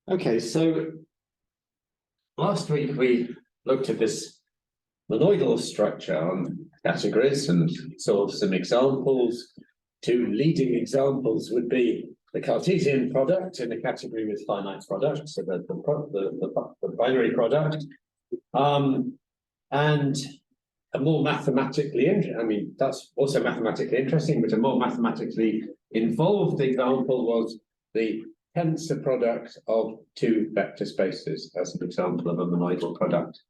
Okay, so last week we looked at this monoidal structure on categories and saw some examples. Two leading examples would be the Cartesian product in a category with finite products, so the binary product, and a more mathematically, that's also mathematically interesting, but a more mathematically involved example was the tensor product of two vector spaces as an example of a monoidal product.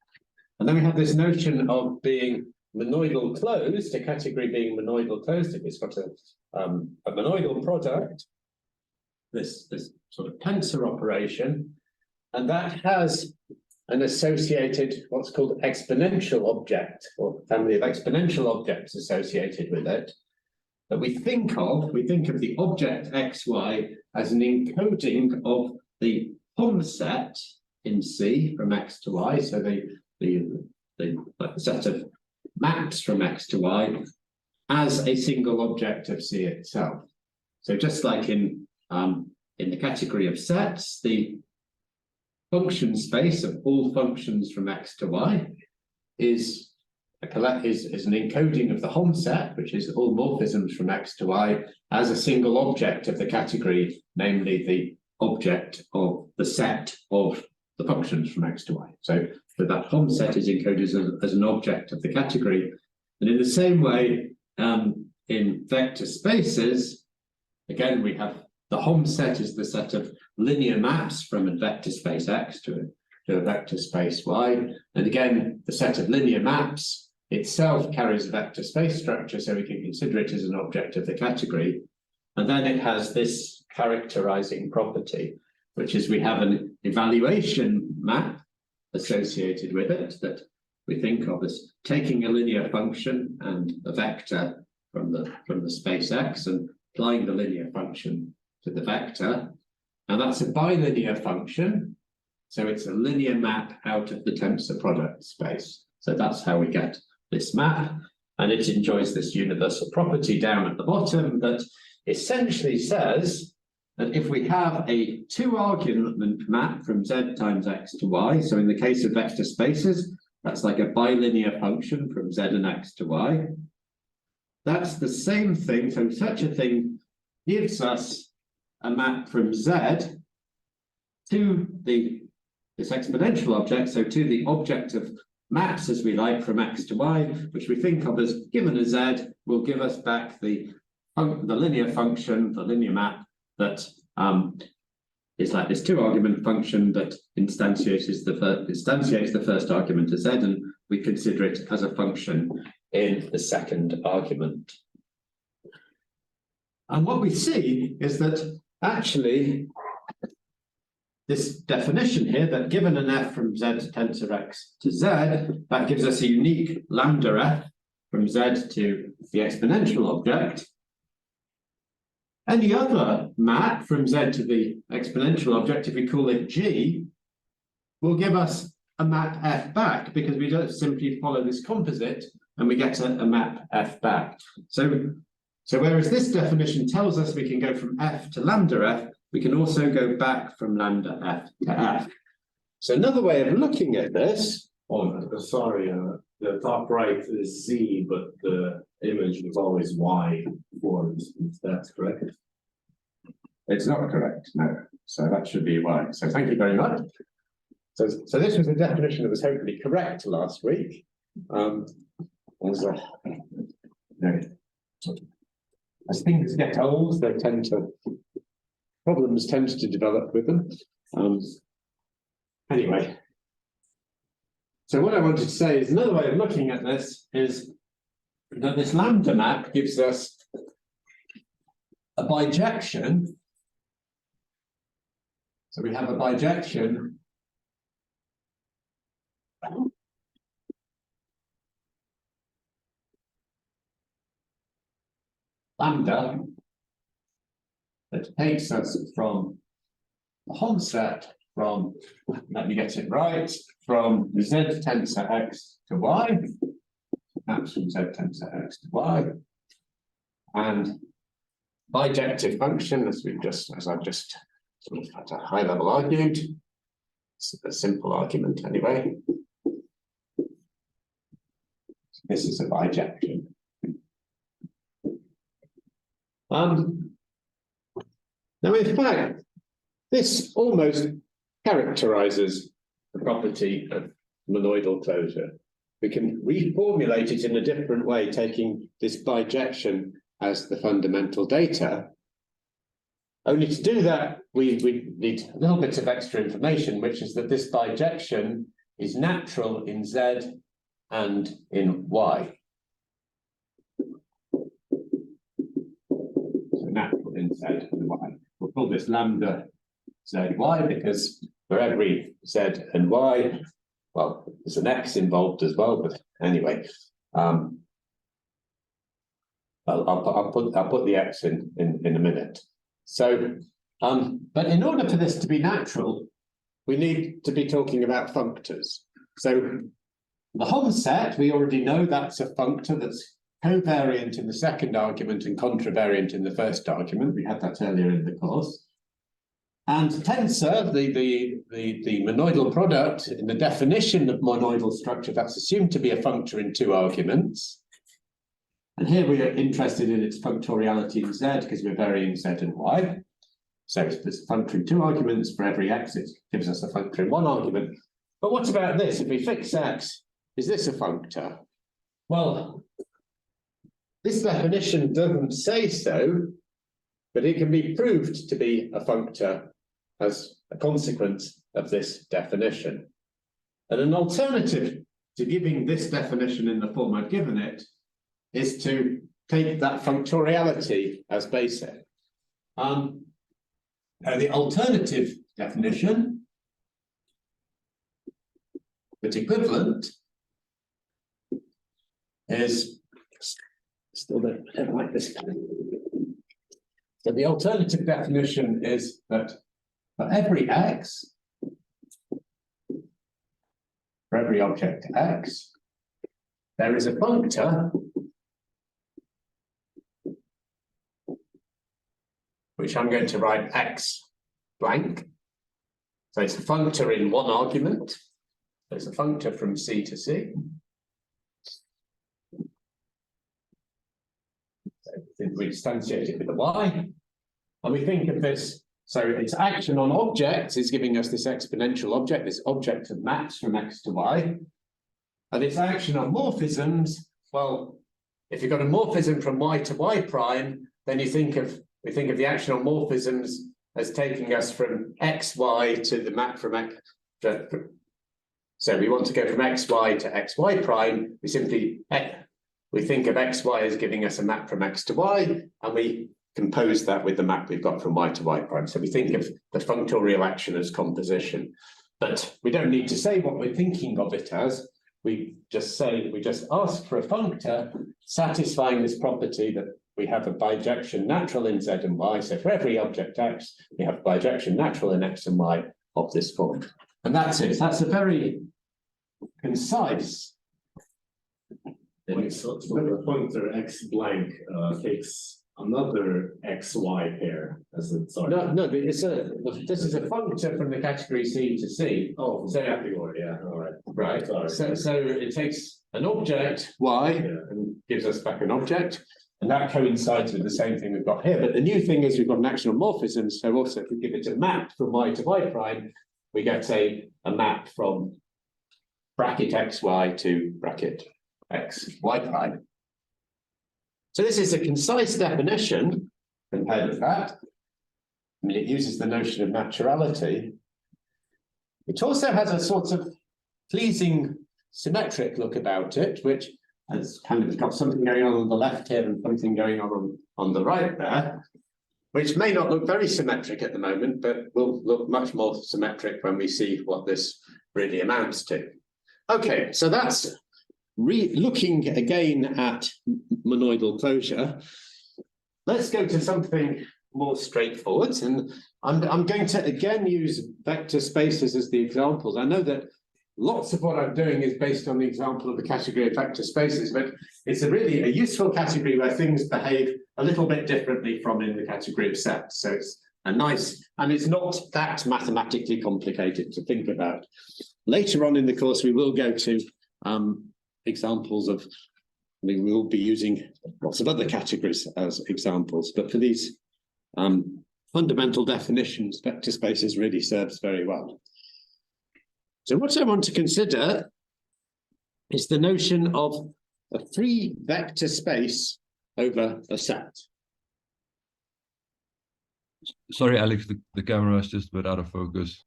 And then we have this notion of being monoidal closed, a category being monoidal closed if it's got a monoidal product, this sort of tensor operation, and that has an associated what's called exponential object, or family of exponential objects associated with it, that we think of the object xy as an encoding of the Hom set in C from x to y, so the set of maps from x to y as a single object of C itself. So just like in the category of sets, the function space of all functions from x to y is an encoding of the Hom set, which is all morphisms from x to y, as a single object of the category, namely the object of the set of the functions from x to y. So that Hom set is encoded as an object of the category. And in the same way, in vector spaces, again, we have the Hom set is the set of linear maps from a vector space x to a vector space y. And again, the set of linear maps itself carries a vector space structure, so we can consider it as an object of the category. And then it has this characterizing property, which is we have an evaluation map associated with it that we think of as taking a linear function and a vector from the space x and applying the linear function to the vector. And that's a bilinear function, so it's a linear map out of the tensor product space. So that's how we get this map, and it enjoys this universal property down at the bottom that essentially says that if we have a two-argument map from z times x to y, so in the case of vector spaces, that's like a bilinear function from z and x to y. That's the same thing, so such a thing gives us a map from z to this exponential object, so to the object of maps, as we like, from x to y, which we think of as given a z, will give us back the linear function, the linear map that is like this two-argument function that instantiates the first argument as z, and we consider it as a function in the second argument. And what we see is that actually this definition here, that given an f from z tensor x to z, that gives us a unique lambda f from z to the exponential object. Any other map from z to the exponential object, if we call it g, will give us a map f back, because we don't simply follow this composite and we get a map f back. So whereas this definition tells us we can go from f to lambda f, we can also go back from lambda f to f. So another way of looking at this... Oh, sorry, the top right is z, but the image was always y before. That's correct? It's not correct, no. So that should be y. So thank you very much. So this was a definition that was hopefully correct last week. As things get old, problems tend to develop with them. Anyway, so what I wanted to say is another way of looking at this is that this lambda map gives us a bijection. So we have a bijection lambda that takes us from the Hom set from, let me get it right, from z tensor x to y, maps from z tensor x to y, and bijective function, as I've just sort of at a high level argued. It's a simple argument anyway. This is a bijection. Now, in fact, this almost characterizes the property of monoidal closure. We can reformulate it in a different way, taking this bijection as the fundamental data. Only to do that, we need a little bit of extra information, which is that this bijection is natural in Z and in Y. So natural in Z and Y. We'll call this lambda ZY because for every Z and Y, well, there's an X involved as well, but anyway, I'll put the X in a minute. So, but in order for this to be natural, we need to be talking about functors. So the whole set, we already know that's a functor that's covariant in the second argument and contravariant in the first argument. We had that earlier in the course. And tensor, the monoidal product, in the definition of monoidal structure, that's assumed to be a functor in two arguments. And here we are interested in its functoriality in Z because we're varying Z and Y. So if there's a functor in two arguments, for every X, it gives us a functor in one argument. But what about this? If we fix X, is this a functor? Well, this definition doesn't say so, but it can be proved to be a functor as a consequence of this definition. And an alternative to giving this definition in the form I've given it is to take that functoriality as basic. The alternative definition, but equivalent, is still don't like this. So the alternative definition is that for every X, for every object X, there is a functor which I'm going to write X blank. So it's a functor in one argument. It's a functor from C to C. So we instantiate it with a Y. And we think of this, so its action on objects is giving us this exponential object, this object of maps from X to Y. And its action on morphisms, well, if you've got a morphism from Y to Y prime, then we think of the action on morphisms as taking us from XY to the map from X. So we want to go from XY to XY prime. We think of XY as giving us a map from X to Y, and we compose that with the map we've got from Y to Y prime. So we think of the functorial action as composition, but we don't need to say what we're thinking of it as. We just ask for a functor satisfying this property that we have a bijection natural in Z and Y. So for every object X, we have bijection natural in X and Y of this form. And that's it. That's a very concise. So the pointer X blank takes another XY pair as a sorry. No, this is a functor from the category C to C. Oh, so category, yeah, all right. Right. Sorry. So it takes an object Y and gives us back an object. And that coincides with the same thing we've got here. But the new thing is we've got an action on morphisms. So also if we give it a map from Y to Y prime, we get a map from bracket XY to bracket XY prime. So this is a concise definition compared with that. I mean, it uses the notion of naturality. It also has a sort of pleasing symmetric look about it, which has kind of got something going on the left here and something going on the right there, which may not look very symmetric at the moment, but will look much more symmetric when we see what this really amounts to. Okay, so that's looking again at monoidal closure. Let's go to something more straightforward, and I'm going to again use vector spaces as the examples. I know that lots of what I'm doing is based on the example of the category of vector spaces, but it's really a useful category where things behave a little bit differently from in the category of sets. So it's a nice, and it's not that mathematically complicated to think about. Later on in the course, we will go to examples of, we will be using lots of other categories as examples, but for these fundamental definitions, vector spaces really serves very well. So what I want to consider is the notion of a free vector space over a set. Sorry, Alex, the camera is just a bit out of focus.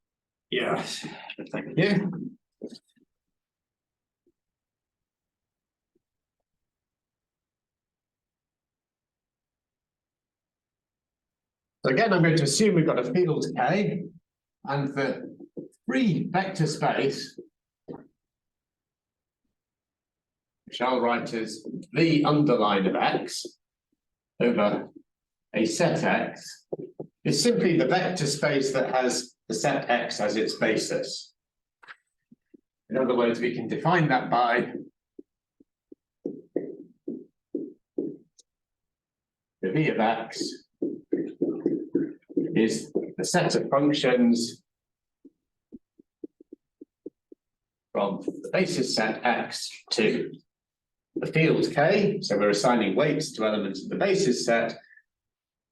Yes, thank you. So again, I'm going to assume we've got a field K, and the free vector space, which I'll write as V underline of X over a set X, is simply the vector space that has the set X as its basis. In other words, we can define that by the V of X is the set of functions from the basis set X to the field K. So we're assigning weights to elements of the basis set.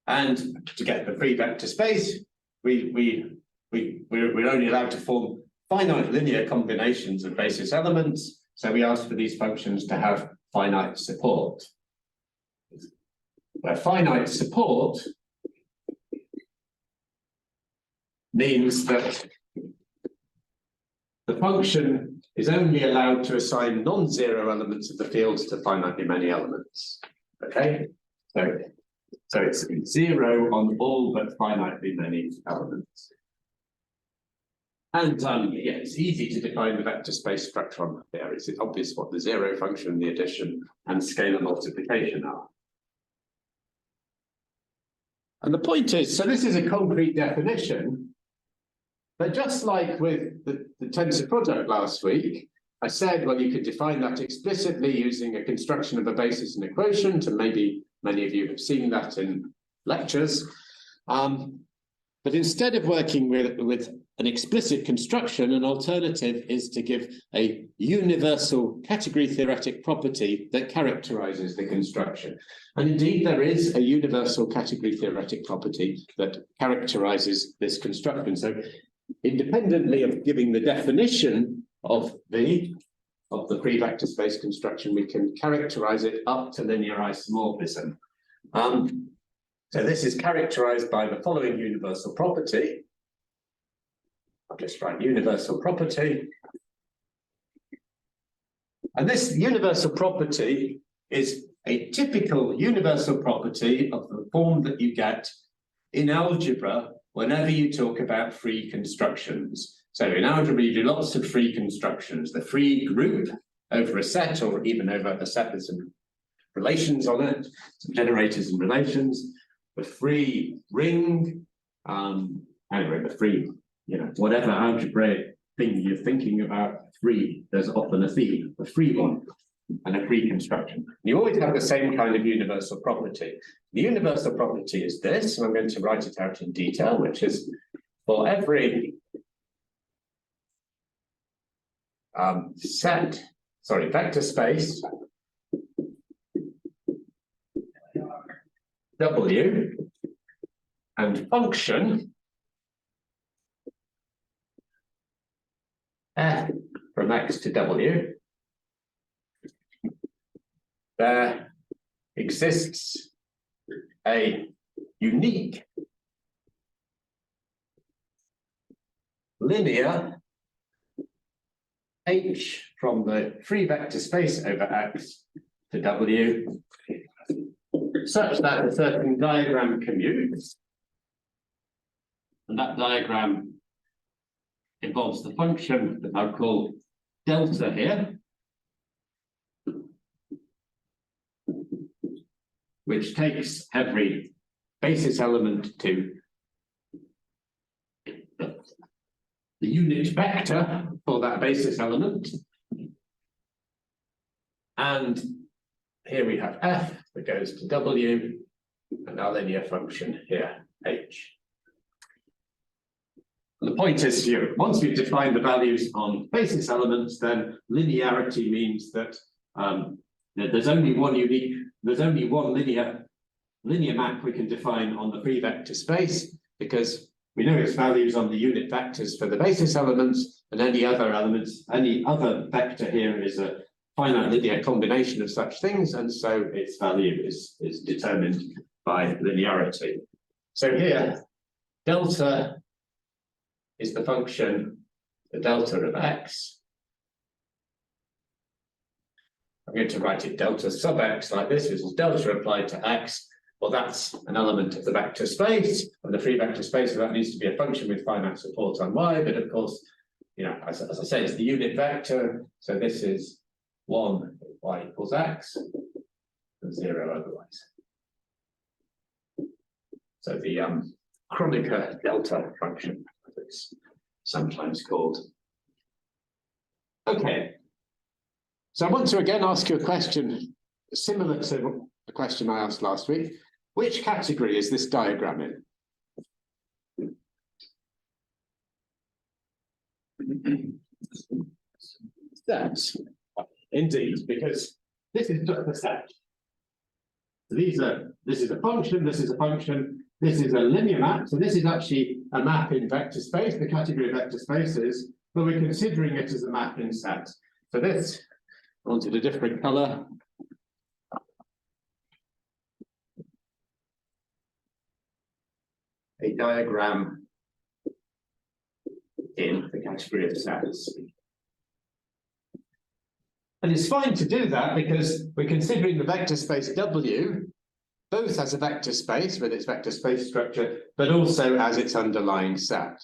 And to get the free vector space, we're only allowed to form finite linear combinations of basis elements. So we ask for these functions to have finite support. Where finite support means that the function is only allowed to assign non-zero elements of the field to finitely many elements. Okay, so it's 0 on all but finitely many elements. And yeah, it's easy to define the vector space structure on there. It's obvious what the zero function, the addition, and scalar multiplication are. And the point is, so this is a concrete definition, but just like with the tensor product last week, I said, well, you could define that explicitly using a construction of a basis and a quotient, and maybe many of you have seen that in lectures. But instead of working with an explicit construction, an alternative is to give a universal category theoretic property that characterizes the construction. And indeed, there is a universal category theoretic property that characterizes this construction. So independently of giving the definition of the free vector space construction, we can characterize it up to linear isomorphism. So this is characterized by the following universal property. I'll just write universal property. And this universal property is a typical universal property of the form that you get in algebra whenever you talk about free constructions. So in algebra, you do lots of free constructions. The free group over a set, or even over a set with some relations on it, some generators and relations. The free ring, anyway, the free, whatever algebraic thing you're thinking about, free, there's often a theme, a free one, and a free construction. You always have the same kind of universal property. The universal property is this, and I'm going to write it out in detail, which is for every vector space W and function f from X to W, there exists a unique linear H from the free vector space over X to W, such that a certain diagram commutes, and that diagram involves the function that I'll call delta here, which takes every basis element to the unit vector call that a basis element. And here we have f that goes to w, and our linear function here, h. And the point is, once we've defined the values on basis elements, then linearity means that there's only one linear map we can define on the free vector space, because we know its values on the unit vectors for the basis elements, and any other vector here is a finite linear combination of such things, and so its value is determined by linearity. So here, delta is the function, the delta of x. I'm going to write it delta sub x like this, which is delta applied to x. Well, that's an element of the vector space, of the free vector space, so that needs to be a function with finite support on y, but of course, as I say, it's the unit vector, so this is 1 y equals x, and 0 otherwise. So the Kronecker delta function, as it's sometimes called. Okay. So I want to again ask you a question similar to the question I asked last week. Which category is this diagram in? Sets. Indeed, because this is just a set. This is a function, this is a function, this is a linear map, so this is actually a map in vector space, the category of vector spaces, but we're considering it as a map in sets. So this, I wanted a different color. A diagram in the category of sets. And it's fine to do that because we're considering the vector space W both as a vector space with its vector space structure, but also as its underlying set.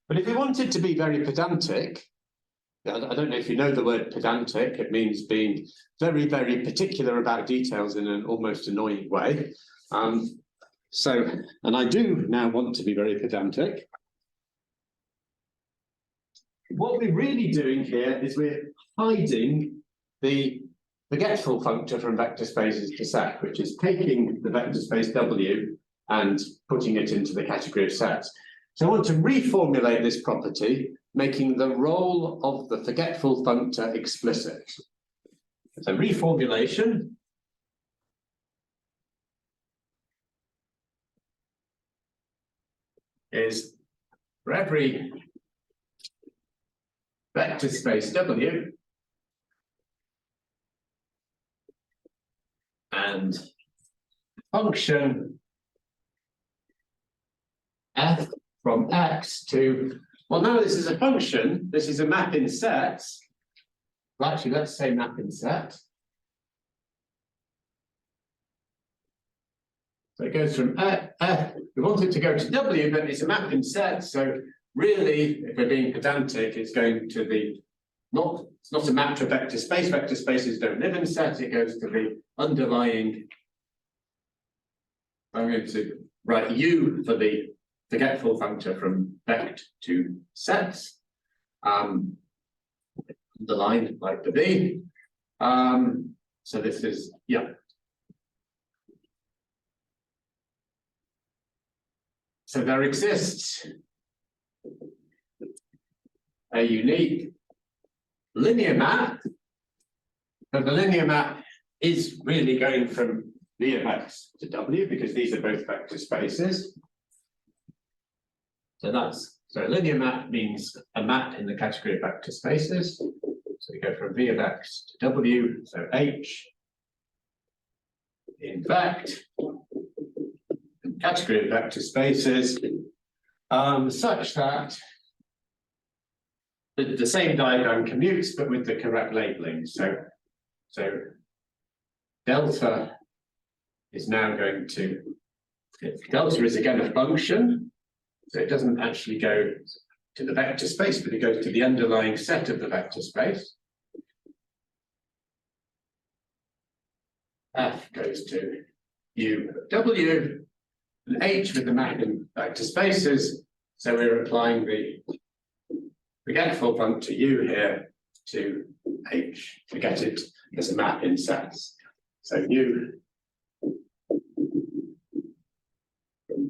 But if we wanted to be very pedantic, I don't know if you know the word pedantic, it means being very, very particular about details in an almost annoying way. And I do now want to be very pedantic. What we're really doing here is we're hiding the forgetful functor from vector spaces to set, which is taking the vector space W and putting it into the category of sets. So I want to reformulate this property, making the role of the forgetful functor explicit. So reformulation is for every vector space W and function f from x to, well, now this is a function, this is a map in sets. Well, actually, let's say map in set. So it goes from f, we want it to go to W, but it's a map in set, so really, if we're being pedantic, it's going to be it's not a map to a vector space. Vector spaces don't live in sets, it goes to the underlying. I'm going to write U for the forgetful functor from vect to sets. Underlined like the B. So this is, yeah. So there exists a unique linear map, but the linear map is really going from V of x to W because these are both vector spaces. So linear map means a map in the category of vector spaces. So we go from V of x to W, so H in vect, category of vector spaces, such that the same diagram commutes, but with the correct labeling. So delta is now going to, delta is again a function, so it doesn't actually go to the vector space, but it goes to the underlying set of the vector space. F goes to U of W, and H with the map in vector spaces. So we're applying the forgetful functor U here to H to get it as a map in sets. So U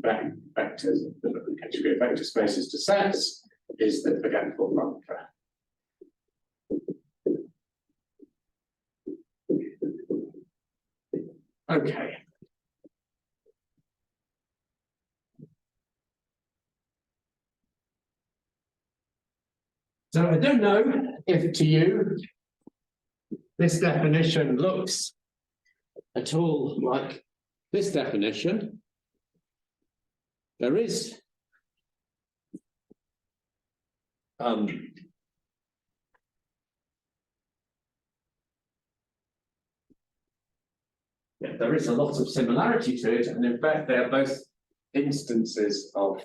from vectors, the category of vector spaces to sets is the forgetful functor. Okay. So I don't know if to you this definition looks at all like this definition. There is there is a lot of similarity to it, and in fact, they are both instances of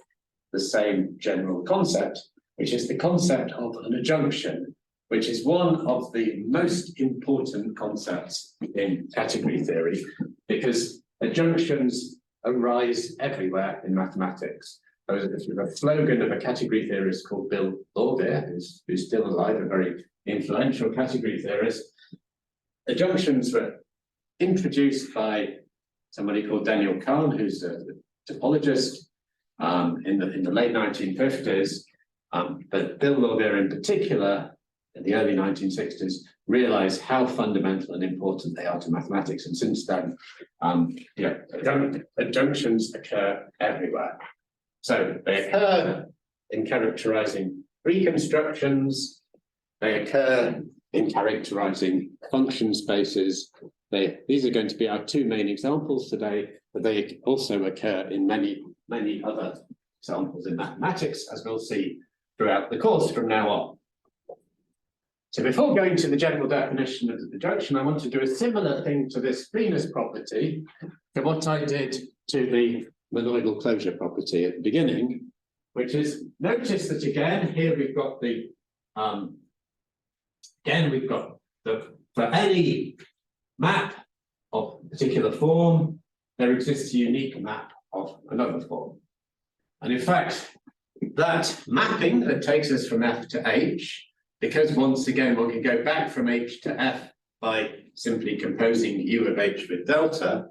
the same general concept, which is the concept of an adjunction, which is one of the most important concepts in category theory, because adjunctions arise everywhere in mathematics. There's a slogan of a category theorist called Bill Laurier, who's still alive, a very influential category theorist. Adjunctions were introduced by somebody called Daniel Kahn, who's a topologist in the late 1950s. But Bill Laurier in particular, in the early 1960s, realized how fundamental and important they are to mathematics. And since then, adjunctions occur everywhere. So they occur in characterizing reconstructions, they occur in characterizing function spaces. These are going to be our two main examples today, but they also occur in many, many other examples in mathematics, as we'll see throughout the course from now on. So before going to the general definition of the adjunction, I want to do a similar thing to this freeness property to what I did to the monoidal closure property at the beginning, which is, notice that again, here we've got the, for any map of a particular form, there exists a unique map of another form. And in fact, that mapping that takes us from F to H, because once again, one can go back from H to F by simply composing U of H with delta,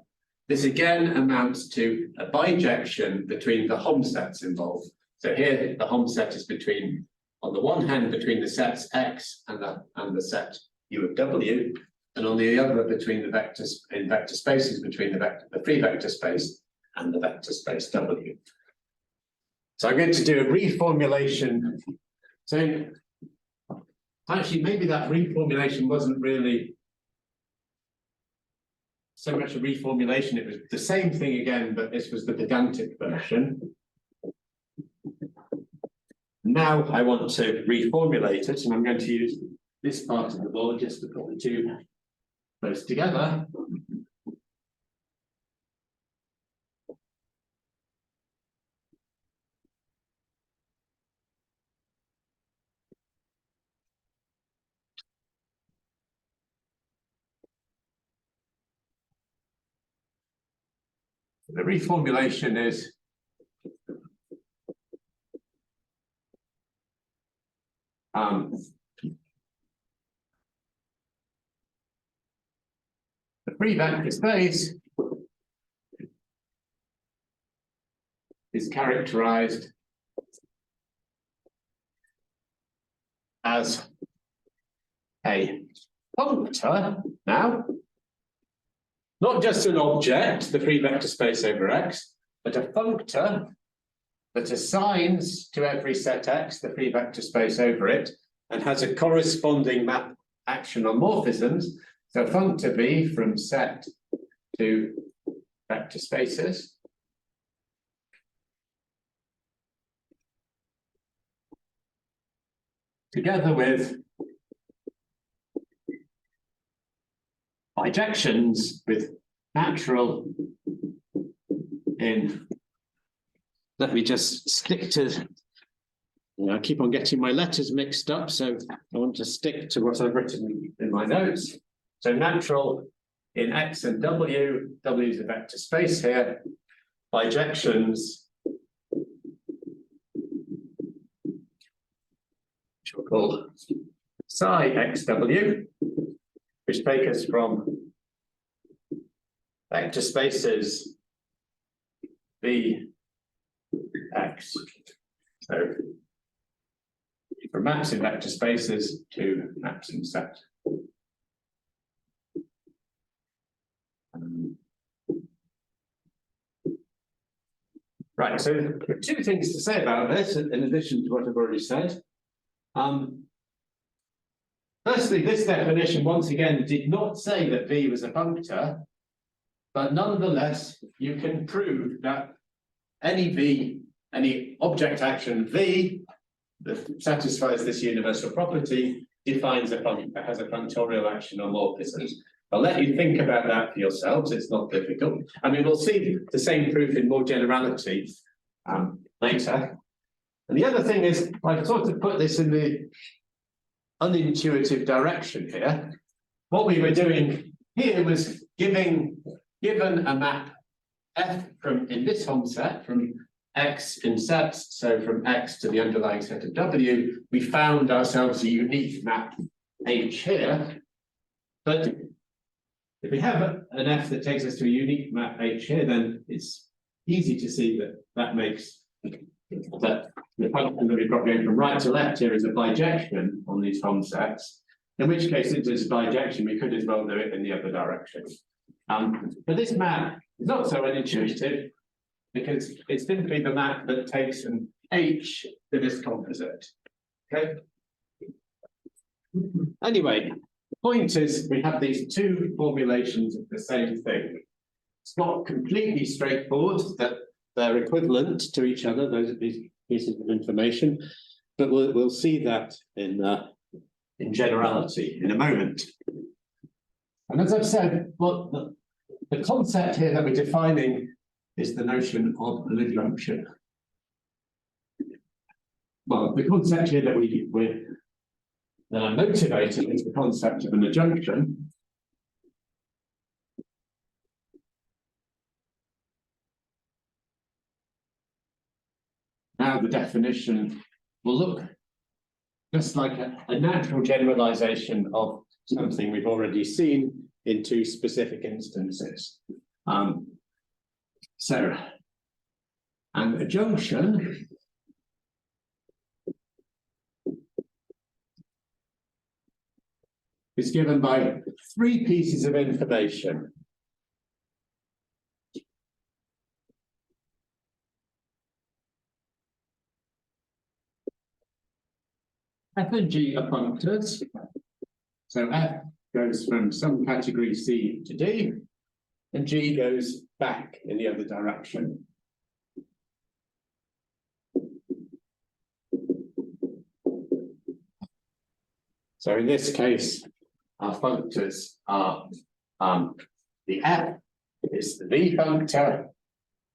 this again amounts to a bijection between the Hom sets involved. So here the Hom set is between, on the one hand, between the sets X and the set U of W, and on the other between the vectors in vector spaces between the free vector space and the vector space W. So I'm going to do a reformulation. So actually, maybe that reformulation wasn't really so much a reformulation, it was the same thing again, but this was the pedantic version. Now I want to reformulate it, and I'm going to use this part of the board just to put the two close together. The reformulation is the free vector space is characterized as a functor now, not just an object, the free vector space over X, but a functor that assigns to every set X the free vector space over it and has a corresponding map action on morphisms. So functor B from set to vector spaces. Together with bijections with natural in, let me just stick to, I keep on getting my letters mixed up, so I want to stick to what I've written in my notes. So natural in X and W, W is a vector space here, bijections, which called psi xw, which take us from vector spaces v x. So from maps in vector spaces to maps in set. Right, so there are two things to say about this, in addition to what I've already said. Firstly, this definition, once again, did not say that V was a functor, but nonetheless, you can prove that any V, any object action V that satisfies this universal property defines has a functorial action on morphisms. I'll let you think about that for yourselves. It's not difficult. I mean, we'll see the same proof in more generality later. And the other thing is, I've sort of put this in the unintuitive direction here. What we were doing here was given a map F from in this Hom set from X in sets, so from X to the underlying set of W, we found ourselves a unique map H here. But if we have an F that takes us to a unique map H here, then it's easy to see that that makes that the function that we've got going from right to left here is a bijection on these Hom sets, in which case, since it's a bijection, we could as well do it in the other direction. But this map is not so unintuitive because it's simply the map that takes an H to this composite. Okay. Anyway, the point is we have these two formulations of the same thing. It's not completely straightforward that they're equivalent to each other, these pieces of information, but we'll see that in generality in a moment. And as I've said, well, the concept here that we're defining is the notion of an adjunction. Well, the concept here that I'm motivating is the concept of an adjunction. Now the definition will look just like a natural generalization of something we've already seen in two specific instances. So, an adjunction is given by three pieces of information. F and G are functors. So F goes from some category C to D, and G goes back in the other direction. So in this case, our functors are the F is the V functor,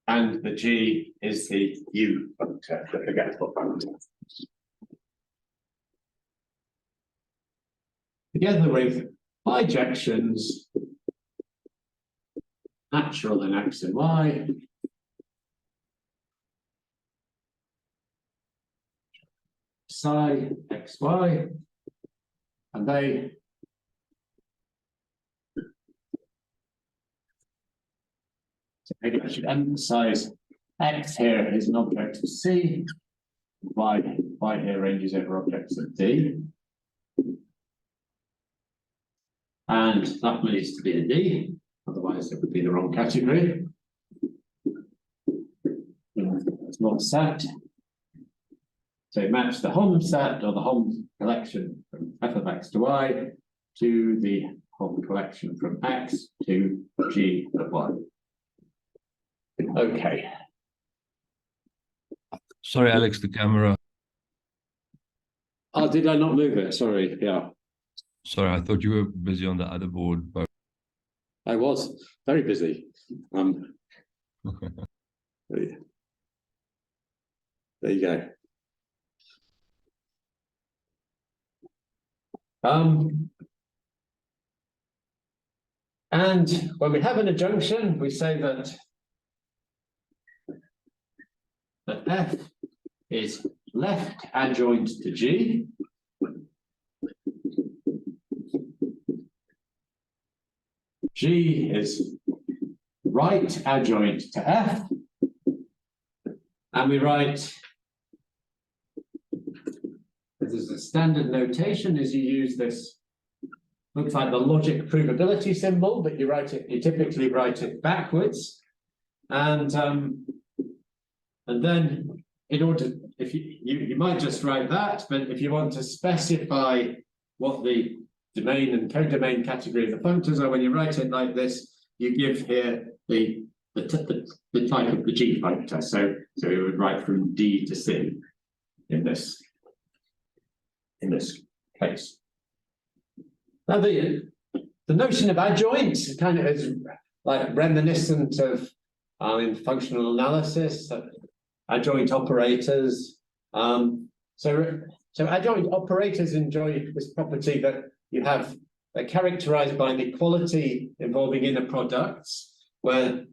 and the G is the U functor, the forgetful functor. Together with bijections, natural in X and Y, psi XY, and they maybe I should emphasize X here is an object of C, Y here ranges over objects of D. And that needs to be a D, otherwise it would be the wrong category. It's not set. So it maps the Hom set or the Hom collection from F of X to Y to the Hom collection from X to G of Y. Okay. Sorry, Alex, the camera. Oh, did I not move it? Sorry, yeah. Sorry, I thought you were busy on the other board, but I was very busy. There you go. And when we have an adjunction, we say that F is left adjoint to G. G is right adjoint to F. And we write, this is a standard notation as you use this, looks like the logic provability symbol, but you typically write it backwards. And then in order, if you might just write that, but if you want to specify what the domain and codomain category of the functors are, when you write it like this, you give here the type of the G functor. So we would write from D to C in this case. Now the notion of adjoint kind of is like reminiscent of in functional analysis, adjoint operators. So adjoint operators enjoy this property that you have characterized by an equality involving inner products, where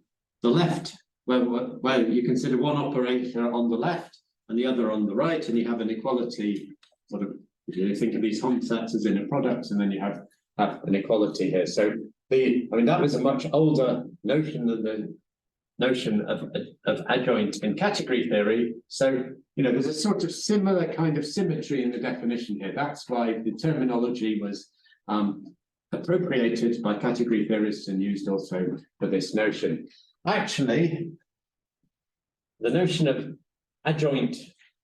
the left, where you consider one operator on the left and the other on the right, and you have an equality sort of, you think of these concepts as inner products, and then you have an equality here. So that was a much older notion than the notion of adjoint in category theory. So, there's a sort of similar kind of symmetry in the definition here. That's why the terminology was appropriated by category theorists and used also for this notion. Actually, the notion of adjoint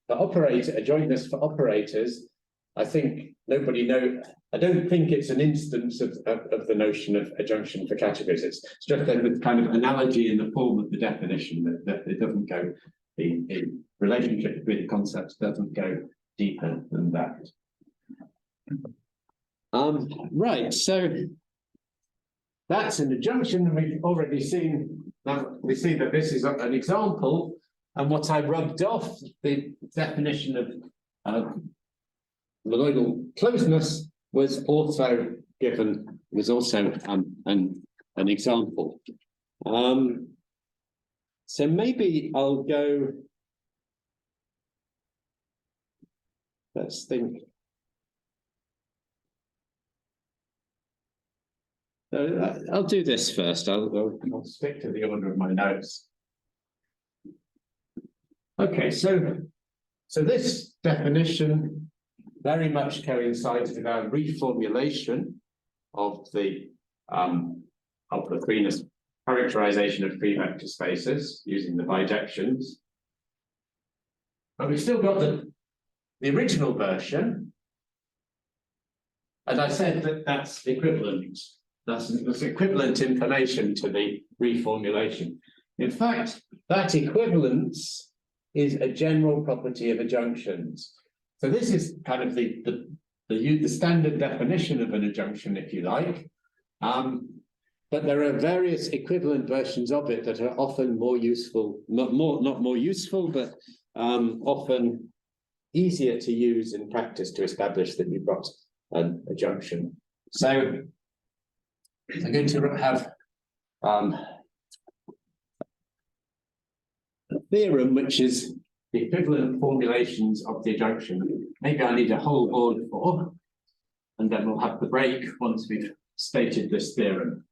for adjointness for operators, I think I don't think it's an instance of the notion of adjunction for categories. It's just a kind of analogy in the form of the definition that it doesn't go, the relationship between the concepts doesn't go deeper than that. Right, so that's an adjunction, and we've already seen that. We see that this is an example, and what I rubbed off the definition of monoidal closeness was also given, an example. So maybe I'll go, let's think. I'll do this first. I'll stick to the order of my notes. Okay, so this definition very much coincides with our reformulation of the Freeness characterization of free vector spaces using the bijections. But we've still got the original version, and I said that that's equivalent. That's equivalent information to the reformulation. In fact, that equivalence is a general property of adjunctions. So this is kind of the standard definition of an adjunction, if you like. But there are various equivalent versions of it that are often more useful, not more useful, but often easier to use in practice to establish that you've got an adjunction. So I'm going to have a theorem which is the equivalent formulations of the adjunction. Maybe I need a whole board for, and then we'll have the break once we've stated this theorem.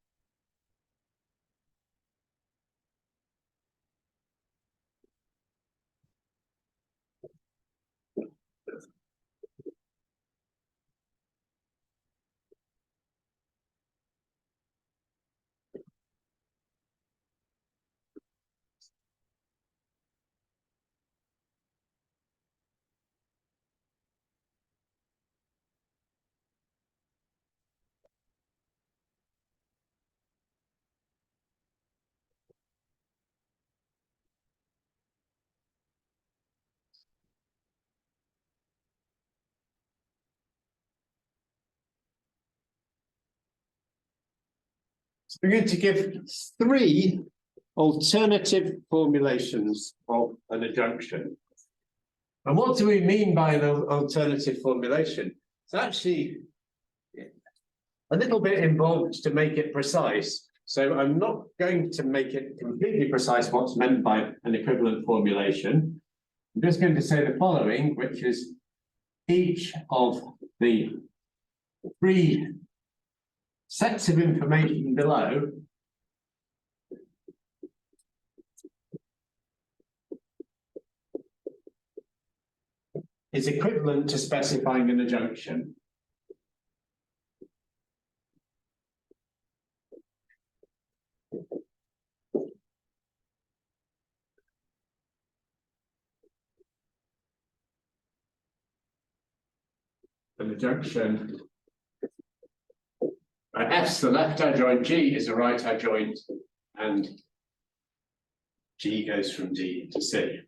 So we're going to give 3 alternative formulations of an adjunction. And what do we mean by an alternative formulation? It's actually a little bit involved to make it precise. So I'm not going to make it completely precise what's meant by an equivalent formulation. I'm just going to say the following, which is each of the three sets of information below is equivalent to specifying an adjunction. An adjunction. F's the left adjoint, G is the right adjoint, and G goes from D to C.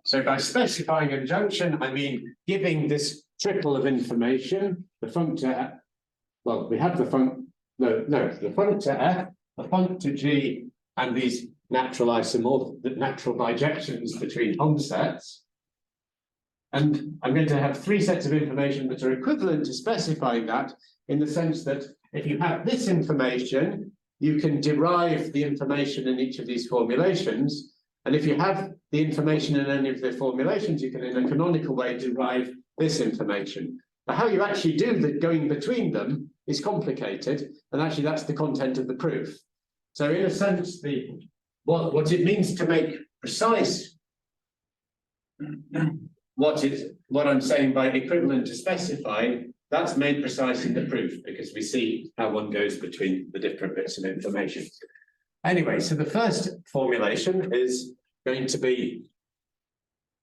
So by specifying an adjunction, I mean giving this triple of information, the functor, well, we have the the functor F, the functor G, and these natural bijections between Hom sets. And I'm going to have three sets of information that are equivalent to specifying that, in the sense that if you have this information, you can derive the information in each of these formulations. And if you have the information in any of the formulations, you can, in a canonical way, derive this information. But how you actually do the going between them is complicated, and actually that's the content of the proof. So in a sense, what it means to make precise what I'm saying by equivalent to specifying, that's made precise in the proof, because we see how one goes between the different bits of information. Anyway, so the first formulation is going to be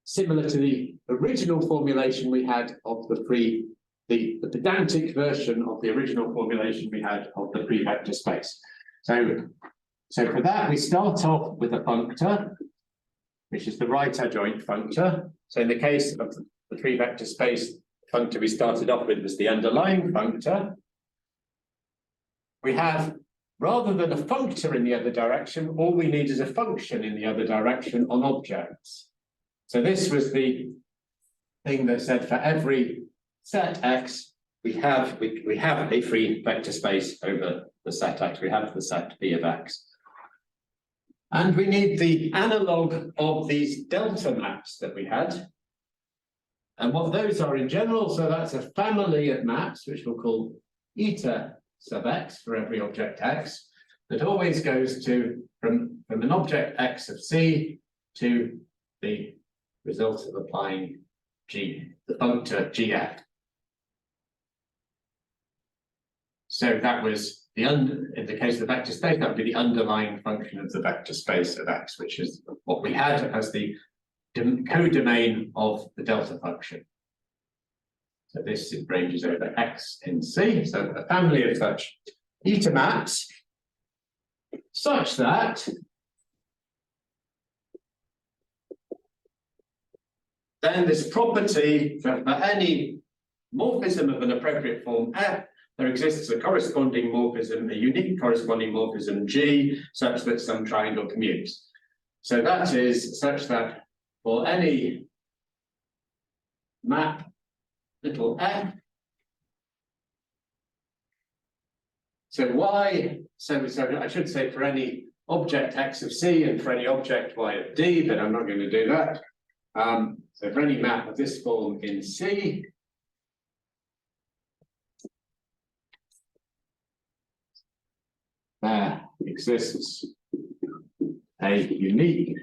similar to the original formulation we had of the pedantic version of the original formulation we had of the prefactor space. So for that, we start off with a functor, which is the right adjoint functor. So in the case of the three-vector space functor we started off with was the underlying functor. We have, rather than a functor in the other direction, all we need is a function in the other direction on objects. So this was the thing that said for every set X, we have a free vector space over the set X. We have the set P of X. And we need the analog of these delta maps that we had. And what those are in general, so that's a family of maps, which we'll call eta sub X for every object X, that always goes to from an object X of C to the result of applying G, the functor GF. So that was in the case of the vector space, that would be the underlying function of the vector space of X, which is what we had as the codomain of the delta function. So this ranges over X in C. So a family of such eta maps such that then this property for any morphism of an appropriate form F, there exists a corresponding morphism, a unique corresponding morphism G, such that some triangle commutes. So that is such that for any map little f, so y, so I should say for any object X of C and for any object Y of D, but I'm not going to do that. So for any map of this form in C, there exists a unique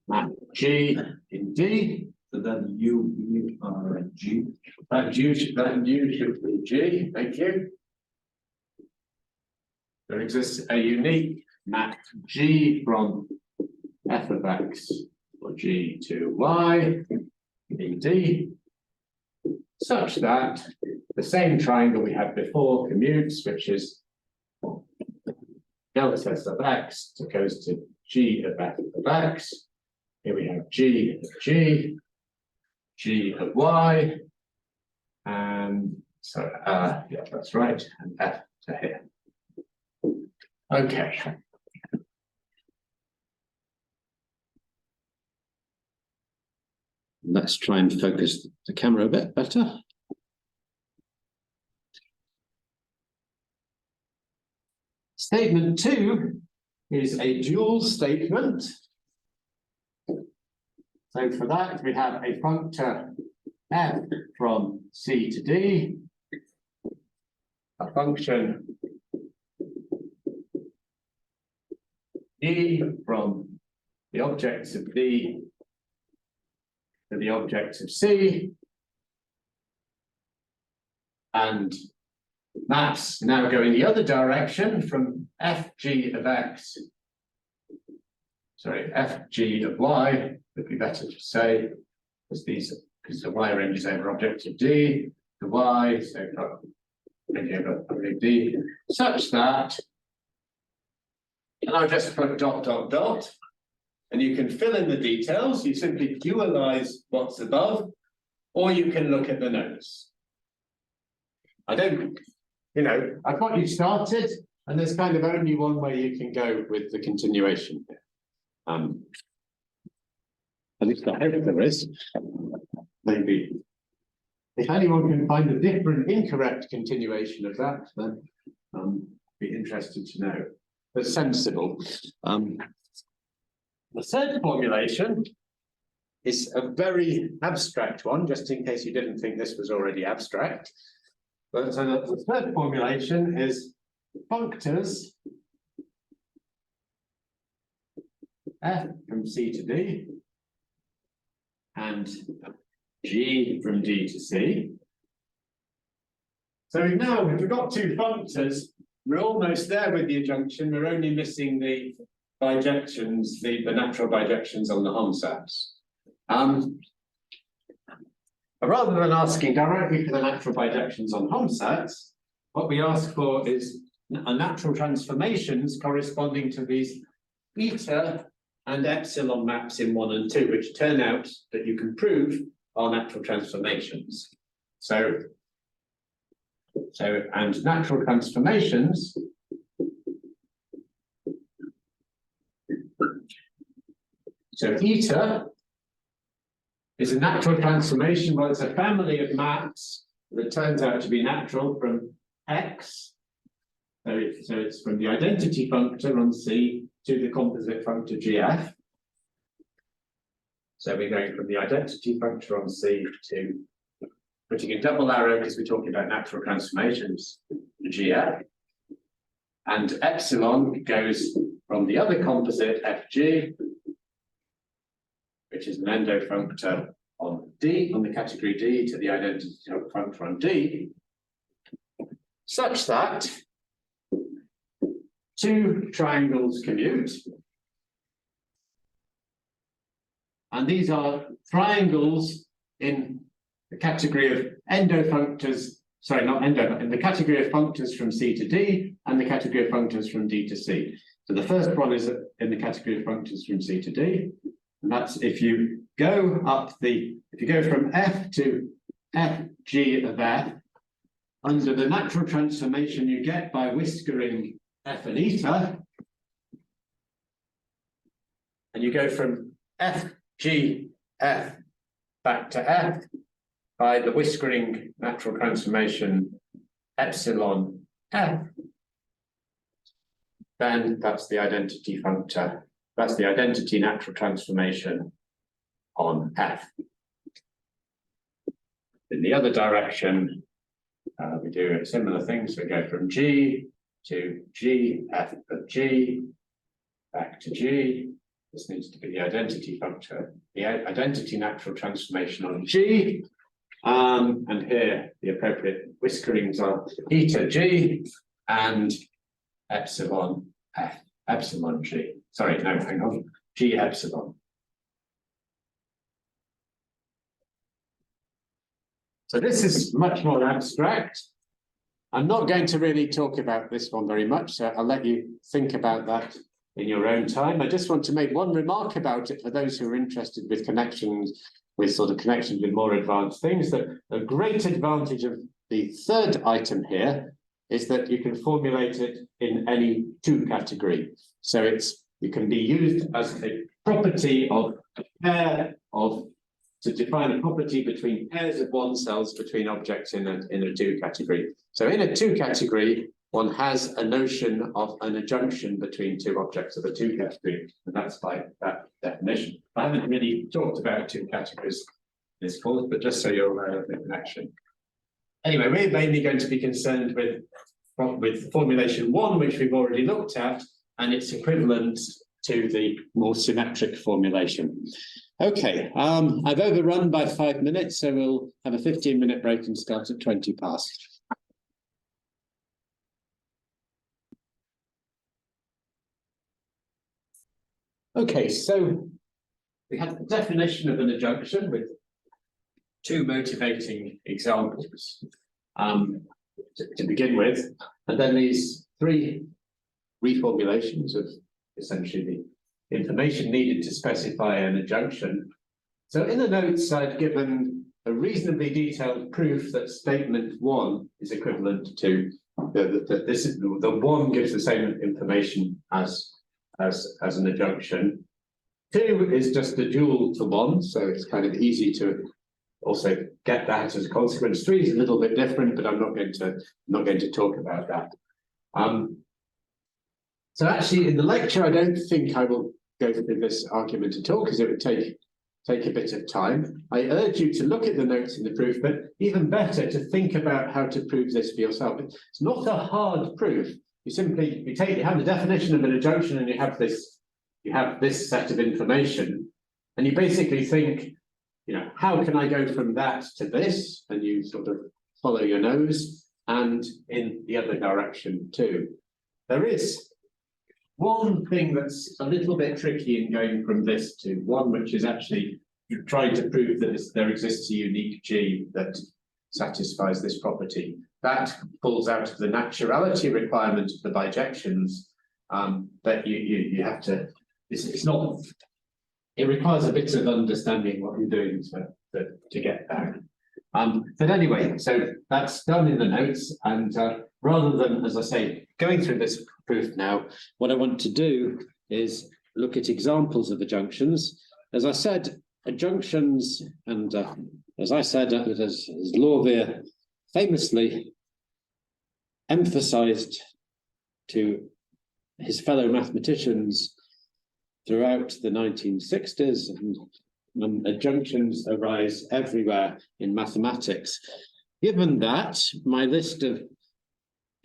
map G in D. So then you are G. That U should be G. Thank you. There exists a unique map G from f of X or G to Y in D, such that the same triangle we had before commutes, which is delta sub X that goes to G of f of X. Here we have G of G, G of Y, and so yeah, that's right, and F to here. Okay. Let's try and focus the camera a bit better. Statement 2 is a dual statement. So for that, we have a functor f from C to D, a function E from the objects of D to the objects of C, and maps now go in the other direction from fg of x, sorry, fg of y, would be better to say, because the y ranges over object of D, the y, so over D, such that, and I'll just put dot, dot, dot, and you can fill in the details. You simply dualize what's above, or you can look at the notes. I don't, I've got you started, and there's kind of only one way you can go with the continuation here. At least I hope there is. Maybe. If anyone can find a different, incorrect continuation of that, then be interested to know. But sensible. The third formulation is a very abstract one, just in case you didn't think this was already abstract. But so the third formulation is functors f from C to D and g from D to C. So now we've got two functors. We're almost there with the adjunction. We're only missing the bijections, the natural bijections on the Homsats. Rather than asking directly for the natural bijections on Homsats, what we ask for is a natural transformations corresponding to these eta and epsilon maps in 1 and 2, which turn out that you can prove are natural transformations. So and natural transformations so eta is a natural transformation, well, it's a family of maps that turns out to be natural from X. So it's from the identity functor on C to the composite functor GF. So we're going from the identity functor on C to putting a double arrow because we're talking about natural transformations to GF. And epsilon goes from the other composite FG, which is an endofunctor on D, on the category D, to the identity functor on D, such that two triangles commute. And these are triangles in the category of endofunctors, sorry, not endo, in the category of functors from C to D and the category of functors from D to C. So the first one is in the category of functors from C to D. And that's if you go up if you go from F to FG of F, under the natural transformation you get by whiskering F and eta, and you go from FG F back to F by the whiskering natural transformation epsilon F, then that's the identity functor. That's the identity natural transformation on F. In the other direction, we do a similar thing. So we go from G to G, F of G, back to G. This needs to be the identity functor, the identity natural transformation on G. And here, the appropriate whiskerings are eta G and epsilon F, epsilon G. Sorry, no, hang on. G epsilon. So this is much more abstract. I'm not going to really talk about this one very much, so I'll let you think about that in your own time. I just want to make one remark about it for those who are interested with connections, with sort of connections with more advanced things, that a great advantage of the third item here is that you can formulate it in any two category. So it can be used as a property of a pair of, to define a property between pairs of one cells between objects in a two category. So in a two category, one has a notion of an adjunction between two objects of a two category, and that's by that definition. I haven't really talked about two categories this course, but just so you're aware of the connection. Anyway, we're mainly going to be concerned with formulation 1, which we've already looked at, and its equivalent to the more symmetric formulation. Okay, I've overrun by 5 minutes, so we'll have a 15-minute break and start at 20 past. Okay, so we have the definition of an adjunction with 2 motivating examples to begin with, and then these 3 reformulations of essentially the information needed to specify an adjunction. So in the notes, I've given a reasonably detailed proof that statement 1 is equivalent to the 1 gives the same information as an adjunction. 2 is just a dual to 1, so it's kind of easy to also get that as a consequence. 3 is a little bit different, but I'm not going to talk about that. So actually, in the lecture, I don't think I will go through this argument at all because it would take a bit of time. I urge you to look at the notes in the proof, but even better to think about how to prove this for yourself. It's not a hard proof. You have the definition of an adjunction, and you have this set of information, and you basically think, how can I go from that to this? And you sort of follow your nose, and in the other direction too. There is one thing that's a little bit tricky in going from this to 1, which is actually trying to prove that there exists a unique G that satisfies this property. That pulls out of the naturality requirement of the bijections, but you have to. It requires a bit of understanding what you're doing to get there. But anyway, so that's done in the notes, and rather than, as I say, going through this proof now, what I want to do is look at examples of adjunctions. As I said, adjunctions, and as I said, as Lorvier famously emphasized to his fellow mathematicians throughout the 1960s, and adjunctions arise everywhere in mathematics. Given that, my list of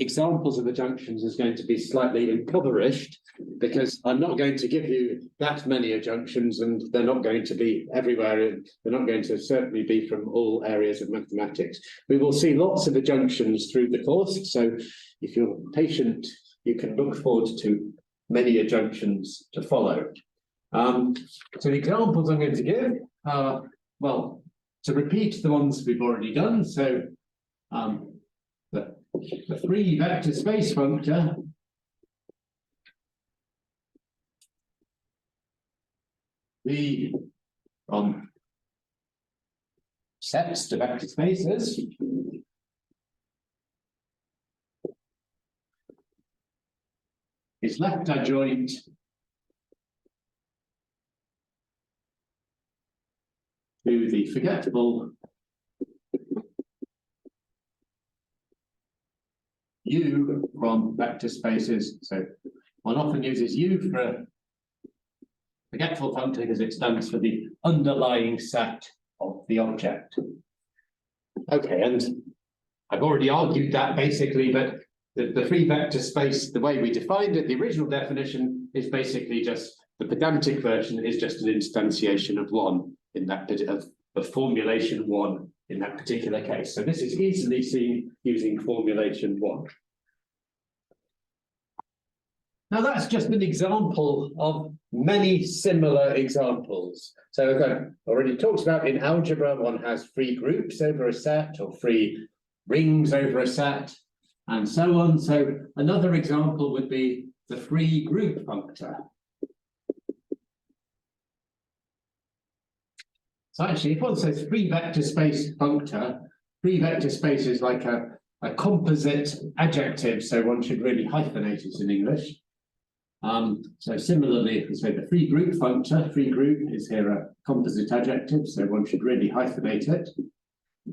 examples of adjunctions is going to be slightly impoverished because I'm not going to give you that many adjunctions, and they're not going to be everywhere. They're not going to certainly be from all areas of mathematics. We will see lots of adjunctions through the course, so if you're patient, you can look forward to many adjunctions to follow. So the examples I'm going to give are, well, to repeat the ones we've already done. So the free vector space functor from sets to vector spaces is left adjoint to the forgettable U from vector spaces. So one often uses U for a forgetful functor because it stands for the underlying set of the object. Okay, and I've already argued that basically, but the free vector space, the way we defined it, the original definition is basically just, the pedantic version is just an instantiation of 1 in that bit of formulation 1 in that particular case. So this is easily seen using formulation 1. Now that's just an example of many similar examples. So I've already talked about in algebra, one has free groups over a set or free rings over a set and so on. So another example would be the free group functor. So actually, if one says free vector space functor, free vector space is like a composite adjective, so one should really hyphenate it in English. So similarly, if we say the free group functor, free group is here a composite adjective, so one should really hyphenate it.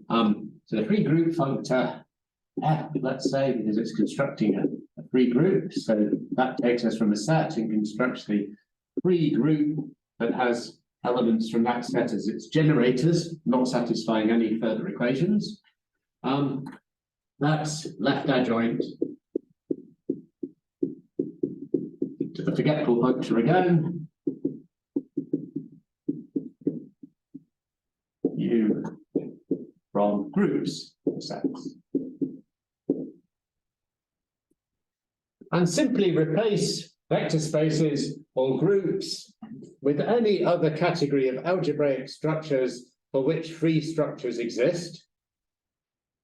So the free group functor F, let's say, because it's constructing a free group, so that takes us from a set and constructs the free group that has elements from that set as its generators, not satisfying any further equations. That's left adjoint to the forgetful functor again. U from groups sets. And simply replace vector spaces or groups with any other category of algebraic structures for which free structures exist.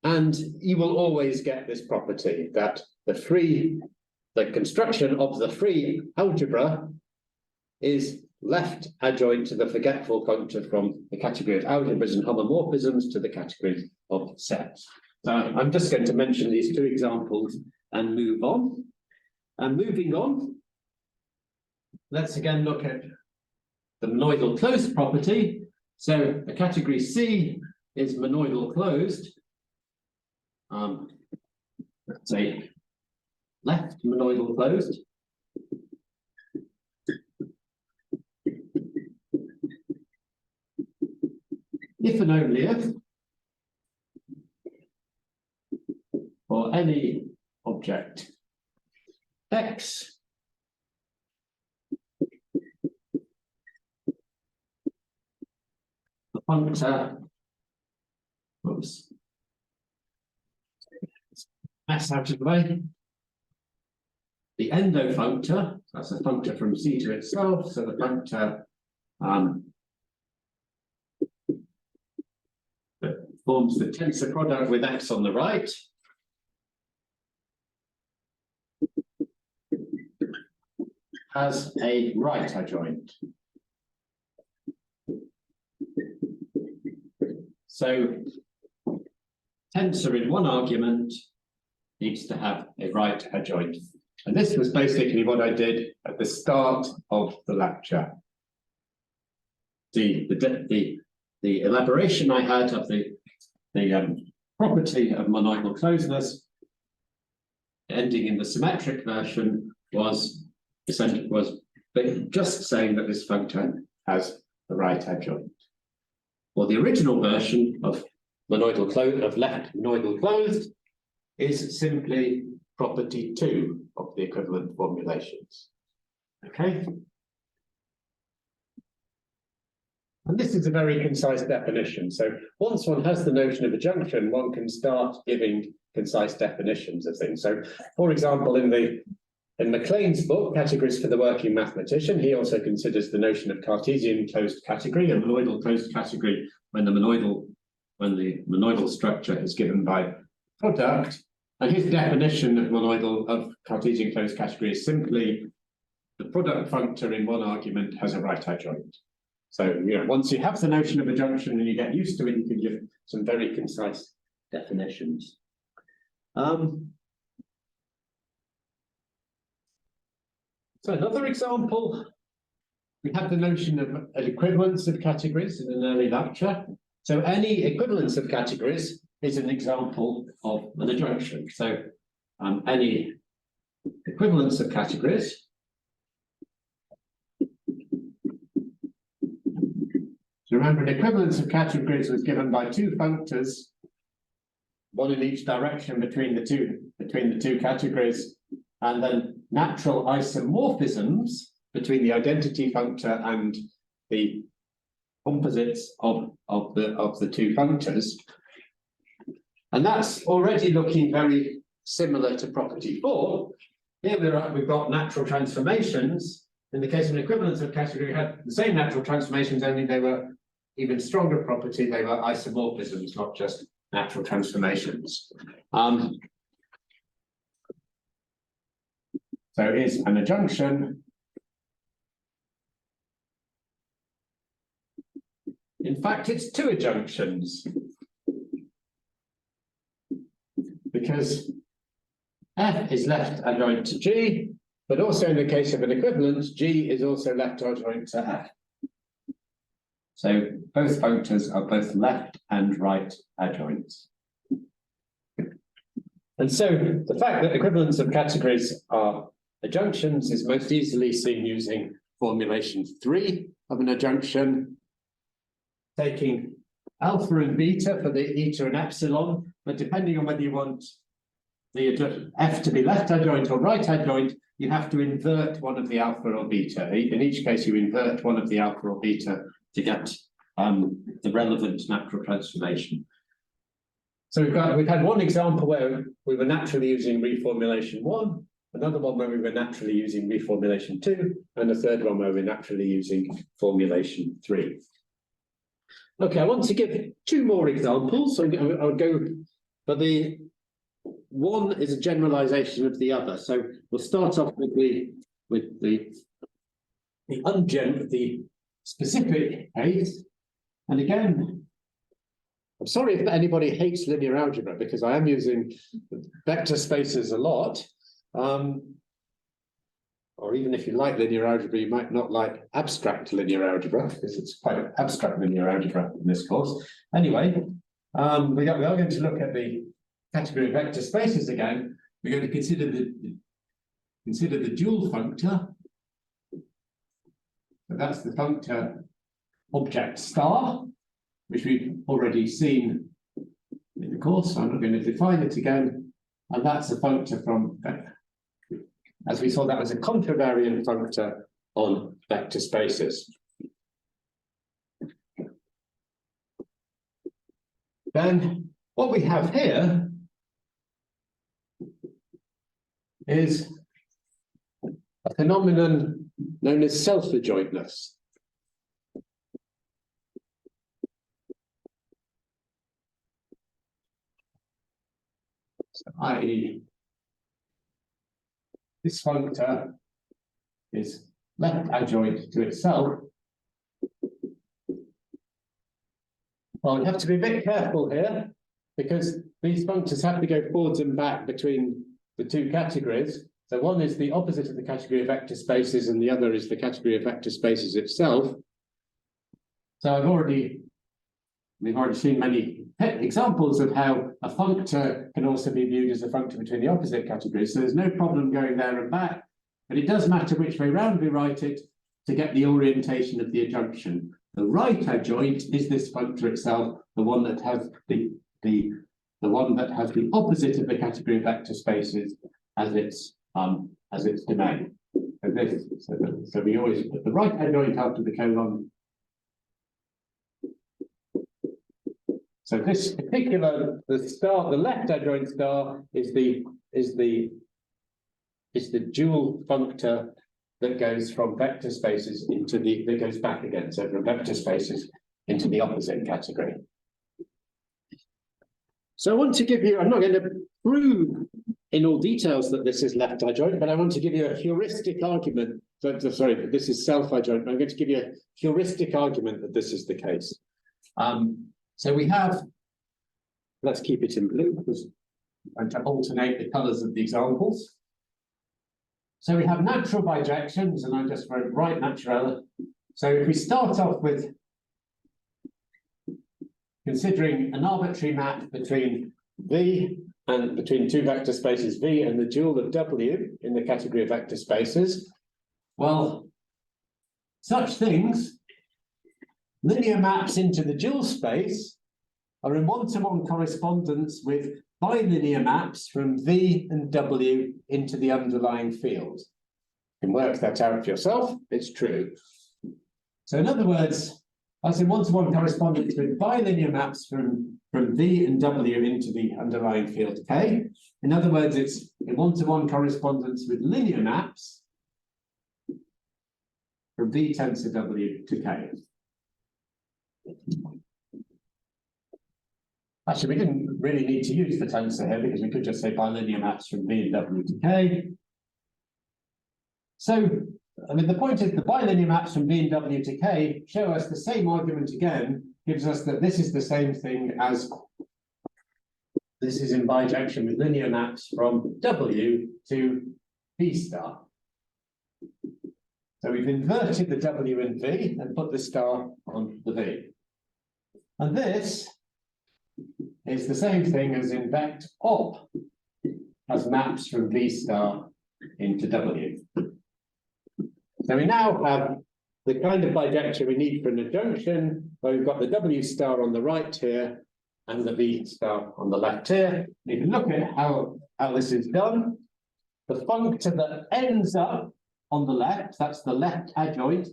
And you will always get this property that the construction of the free algebra is left adjoint to the forgetful functor from the category of algebras and homomorphisms to the category of sets. So I'm just going to mention these two examples and move on. And moving on, let's again look at the monoidal closed property. So the category C is monoidal closed. Let's say left monoidal closed. If and only if for any object X the functor, oops, mess out of the way. The endo functor, that's a functor from C to itself, so the functor that forms the tensor product with X on the right. Has a right adjoint. So tensor in one argument needs to have a right adjoint. And this was basically what I did at the start of the lecture. The elaboration I had of the property of monoidal closeness ending in the symmetric version was just saying that this functor has the right adjoint. Or the original version of monoidal closed of left monoidal closed is simply property 2 of the equivalent formulations. Okay. And this is a very concise definition. So once one has the notion of adjunction, one can start giving concise definitions of things. So, for example, in Maclean's book, Categories for the Working Mathematician, he also considers the notion of Cartesian closed category, a monoidal closed category when the monoidal structure is given by product. And his definition of Cartesian closed category is simply the product functor in one argument has a right adjoint. So, once you have the notion of adjunction and you get used to it, you can give some very concise definitions. So another example, we have the notion of an equivalence of categories in an early lecture. So any equivalence of categories is an example of an adjunction. So any equivalence of categories So remember, an equivalence of categories was given by two functors, one in each direction between the two categories, and then natural isomorphisms between the identity functor and the composites of the two functors. And that's already looking very similar to property 4. Here we've got natural transformations. In the case of an equivalence of category, we had the same natural transformations, only they were even stronger property. They were isomorphisms, not just natural transformations. So is an adjunction. In fact, it's two adjunctions. Because F is left adjoint to G, but also in the case of an equivalence, G is also left adjoint to F. So both functors are both left and right adjoints. And so the fact that equivalence of categories are adjunctions is most easily seen using formulation 3 of an adjunction, taking alpha and beta for the eta and epsilon, but depending on whether you want the F to be left adjoint or right adjoint, you have to invert one of the alpha or beta. In each case, you invert one of the alpha or beta to get the relevant natural transformation. So we've had one example where we were naturally using reformulation 1, another one where we were naturally using reformulation 2, and a third one where we're naturally using formulation 3. Okay, I want to give 2 more examples. So I'll go, but the one is a generalization of the other. So we'll start off with the specific case. And again, I'm sorry if anybody hates linear algebra, because I am using vector spaces a lot. Or even if you like linear algebra, you might not like abstract linear algebra, because it's quite abstract linear algebra in this course. Anyway, we are going to look at the category of vector spaces again. We're going to consider the dual functor. So that's the functor object star, which we've already seen in the course. So I'm not going to define it again. And that's a functor from, as we saw, that was a contravariant functor on vector spaces. Then what we have here is a phenomenon known as self-adjointness. So, i.e., this functor is left adjoint to itself. Well, we have to be a bit careful here, because these functors have to go forwards and back between the 2 categories. So one is the opposite of the category of vector spaces, and the other is the category of vector spaces itself. So we've already seen many examples of how a functor can also be viewed as a functor between the opposite categories. So there's no problem going there and back, but it does matter which way round we write it to get the orientation of the adjunction. The right adjoint is this functor itself, the one that has the opposite of the category of vector spaces as its domain. So we always put the right adjoint after the colon. So this particular, the left adjoint star is the dual functor that goes from vector spaces that goes back again. So from vector spaces into the opposite category. So I want to give you, I'm not going to prove in all details that this is left adjoint, but I want to give you a heuristic argument that, sorry, this is self adjoint. I'm going to give you a heuristic argument that this is the case. So we have, let's keep it in blue, because I'm going to alternate the colors of the examples. So we have natural bijections, and I just wrote right natural. So if we start off with considering an arbitrary map between V and between 2 vector spaces V and the dual of W in the category of vector spaces, well, such things, linear maps into the dual space, are in one-to-one correspondence with bilinear maps from V and W into the underlying field. You can work that out for yourself, it's true. So in other words, that's in one-to-one correspondence with bilinear maps from V and W into the underlying field K. In other words, it's in one-to-one correspondence with linear maps from V tensor W to K. Actually, we didn't really need to use the tensor here, because we could just say bilinear maps from V and W to K. So, I mean, the point is the bilinear maps from V and W to K show us the same argument again, gives us that this is the same thing as this is in bijection with linear maps from W to V star. So we've inverted the W in V and put the star on the V. And this is the same thing as in vect op as maps from V star into W. So we now have the kind of bijection we need for an adjunction, where we've got the W star on the right here and the V star on the left here. If you look at how this is done, the functor that ends up on the left, that's the left adjoint,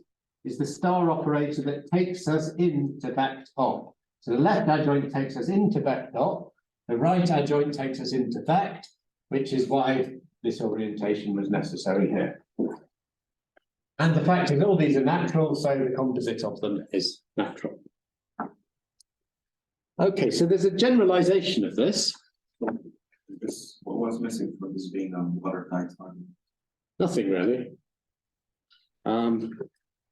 is the star operator that takes us into vect op. So the left adjoint takes us into vect op, the right adjoint takes us into vect, which is why this orientation was necessary here. And the fact is all these are natural, so the composite of them is natural. Okay, so there's a generalization of this. What was missing from this being on watertight one? Nothing really.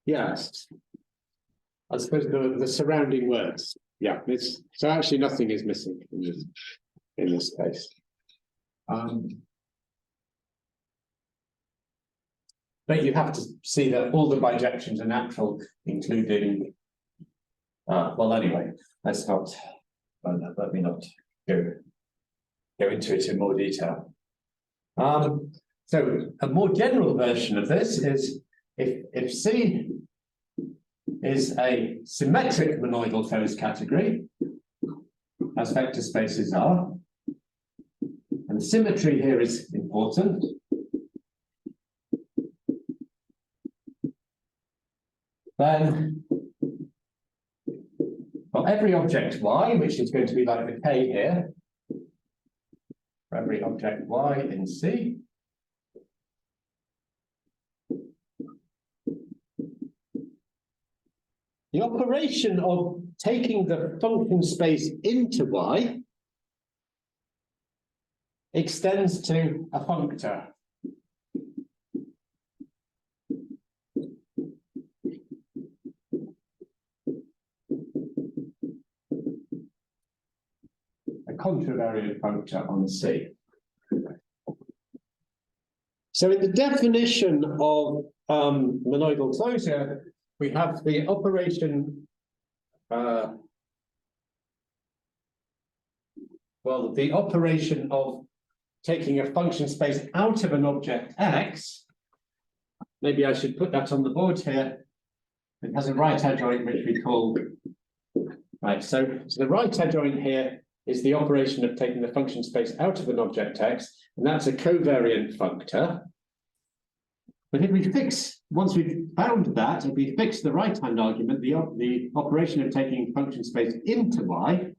Yes. I suppose the surrounding words. Yeah, so actually nothing is missing in this case. But you have to see that all the bijections are natural, including well, anyway, let's not let me not go into it in more detail. So a more general version of this is if C is a symmetric monoidal closed category, as vector spaces are, and symmetry here is important. Then for every object Y, which is going to be like the K here, for every object Y in C, the operation of taking the function space into Y extends to a functor. A contravariant functor on C. So in the definition of monoidal closure, we have the operation, the operation of taking a function space out of an object X. Maybe I should put that on the board here. It has a right adjoint, which we call, right, so the right adjoint here is the operation of taking the function space out of an object X, and that's a covariant functor. But if we fix, once we've found that, if we fix the right-hand argument, the operation of taking function space into Y,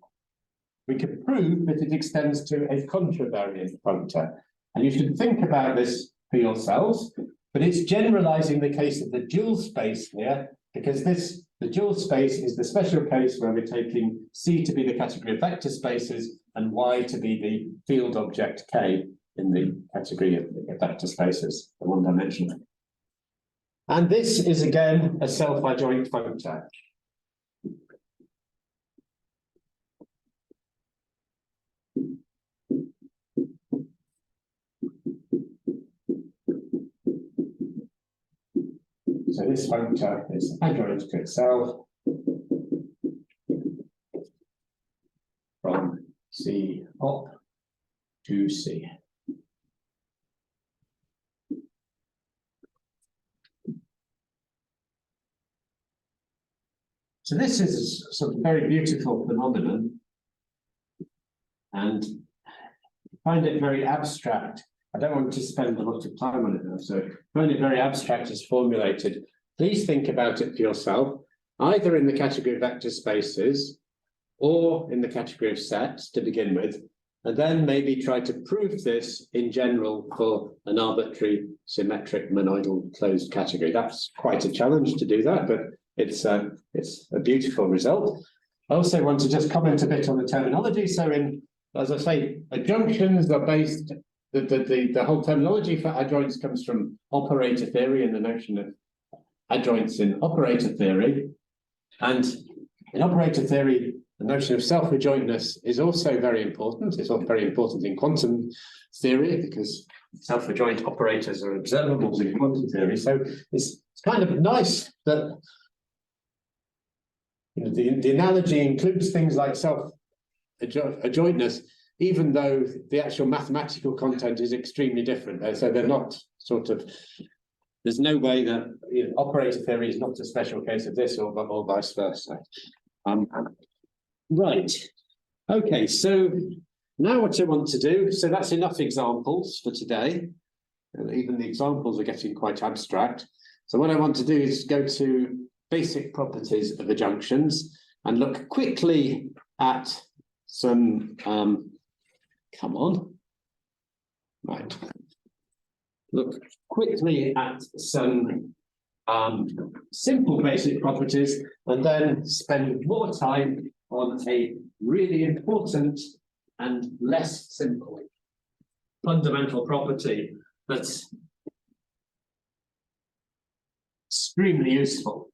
we can prove that it extends to a contravariant functor. And you should think about this for yourselves, but it's generalizing the case of the dual space here, because the dual space is the special case where we're taking C to be the category of vector spaces and Y to be the field object K in the category of vector spaces, the one-dimensional. And this is again a self-adjoint functor. So this functor is adjoint to itself from C up to C. So this is a sort of very beautiful phenomenon, and I find it very abstract. I don't want to spend a lot of time on it now, so I find it very abstract as formulated. Please think about it for yourself, either in the category of vector spaces or in the category of sets to begin with, and then maybe try to prove this in general for an arbitrary symmetric monoidal closed category. That's quite a challenge to do that, but it's a beautiful result. I also want to just comment a bit on the terminology. So as I say, adjunctions are based. The whole terminology for adjoints comes from operator theory and the notion of adjoints in operator theory. And in operator theory, the notion of self-adjointness is also very important. It's also very important in quantum theory because self-adjoint operators are observables in quantum theory. So it's kind of nice that the analogy includes things like self-adjointness, even though the actual mathematical content is extremely different. So they're not sort of there's no way that, you know, operator theory is not a special case of this or vice versa. Right. Okay, so now what I want to do, so that's enough examples for today. And even the examples are getting quite abstract. So what I want to do is go to basic properties of adjunctions and look quickly at some, come on. Right. Look quickly at some simple basic properties and then spend more time on a really important and less simple fundamental property that's extremely useful.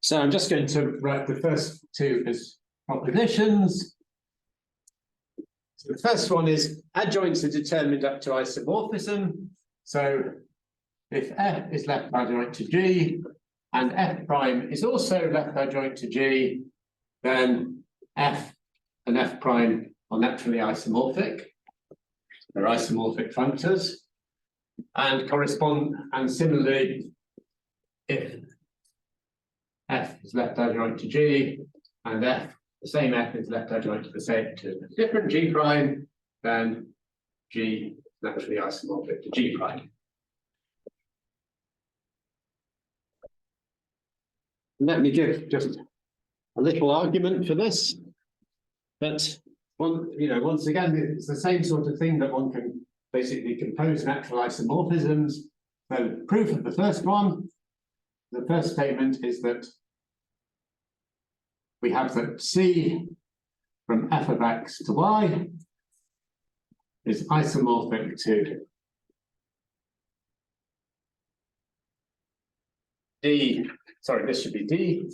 So I'm just going to write the first two as propositions. So the first one is adjoints are determined up to isomorphism. So if F is left adjoint to G and F prime is also left adjoint to G, then F and F prime are naturally isomorphic. They're isomorphic functors and correspond, and similarly, if F is left adjoint to G and F, the same F is left adjoint to the same to a different G prime, then G is naturally isomorphic to G prime. Let me give just a little argument for this. But once again, it's the same sort of thing that one can basically compose natural isomorphisms. So proof of the first one, the first statement is that we have that C from f of x to y is isomorphic to D, sorry, this should be D,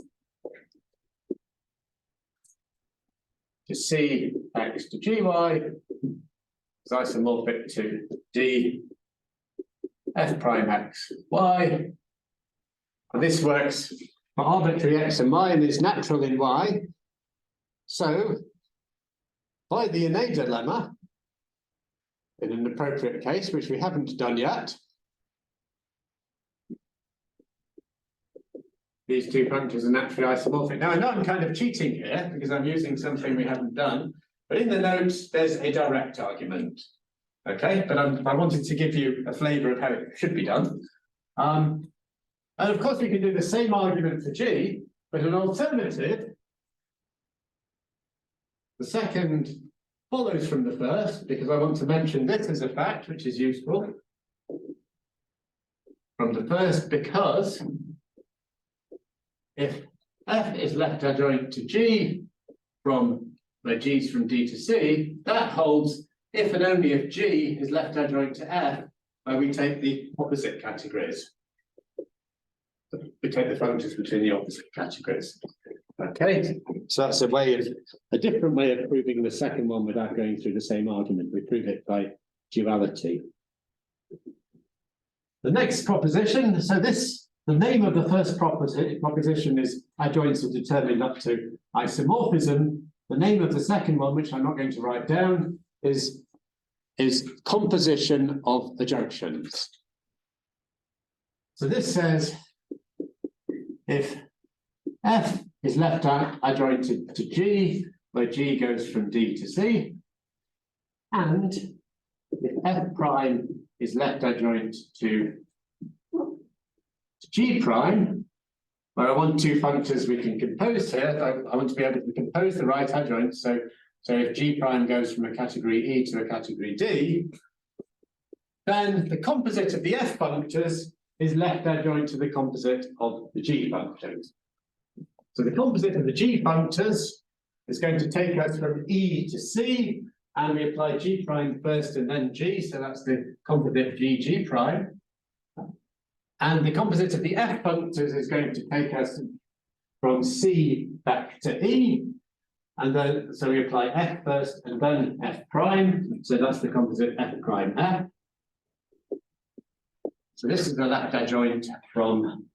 to C x to GY is isomorphic to D f prime x y. And this works for arbitrary x and y and is natural in y. So, by the Monoidal lemma, in an appropriate case, which we haven't done yet, these two functions are naturally isomorphic. Now, I know I'm kind of cheating here because I'm using something we haven't done, but in the notes, there's a direct argument. Okay, but I wanted to give you a flavor of how it should be done. And of course, we can do the same argument for G, but an alternative, the second follows from the first, because I want to mention this as a fact, which is useful. From the first, because if F is left adjoint to G from where G is from D to C, that holds if and only if G is left adjoint to F, where we take the opposite categories. We take the functions between the opposite categories. Okay, so that's a different way of proving the second one without going through the same argument. We prove it by duality. The next proposition, so the name of the first proposition is adjoints are determined up to isomorphism. The name of the second one, which I'm not going to write down, is composition of adjunctions. So this says if F is left adjoint to G, where G goes from D to C, and if F prime is left adjoint to G prime, where I want two functors we can compose here, I want to be able to compose the right adjoint, so if G prime goes from a category E to a category D, then the composite of the F functors is left adjoint to the composite of the G functors. So the composite of the G functors is going to take us from E to C, and we apply G prime first and then G, so that's the composite G prime. And the composite of the F functors is going to take us from C back to E, and then so we apply F first and then F prime, so that's the composite F prime F. So this is the left adjoint from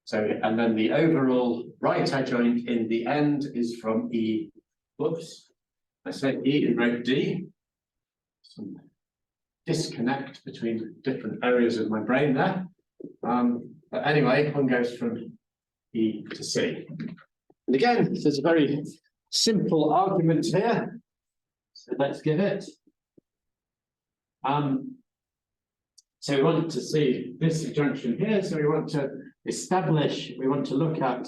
So, and then the overall right adjoint in the end is from E. Whoops, I said E and wrote D. Some disconnect between different areas of my brain there. But anyway, one goes from E to C. And again, there's a very simple argument here. So let's give it. So we want to see this adjunction here. So we want to establish, we want to look at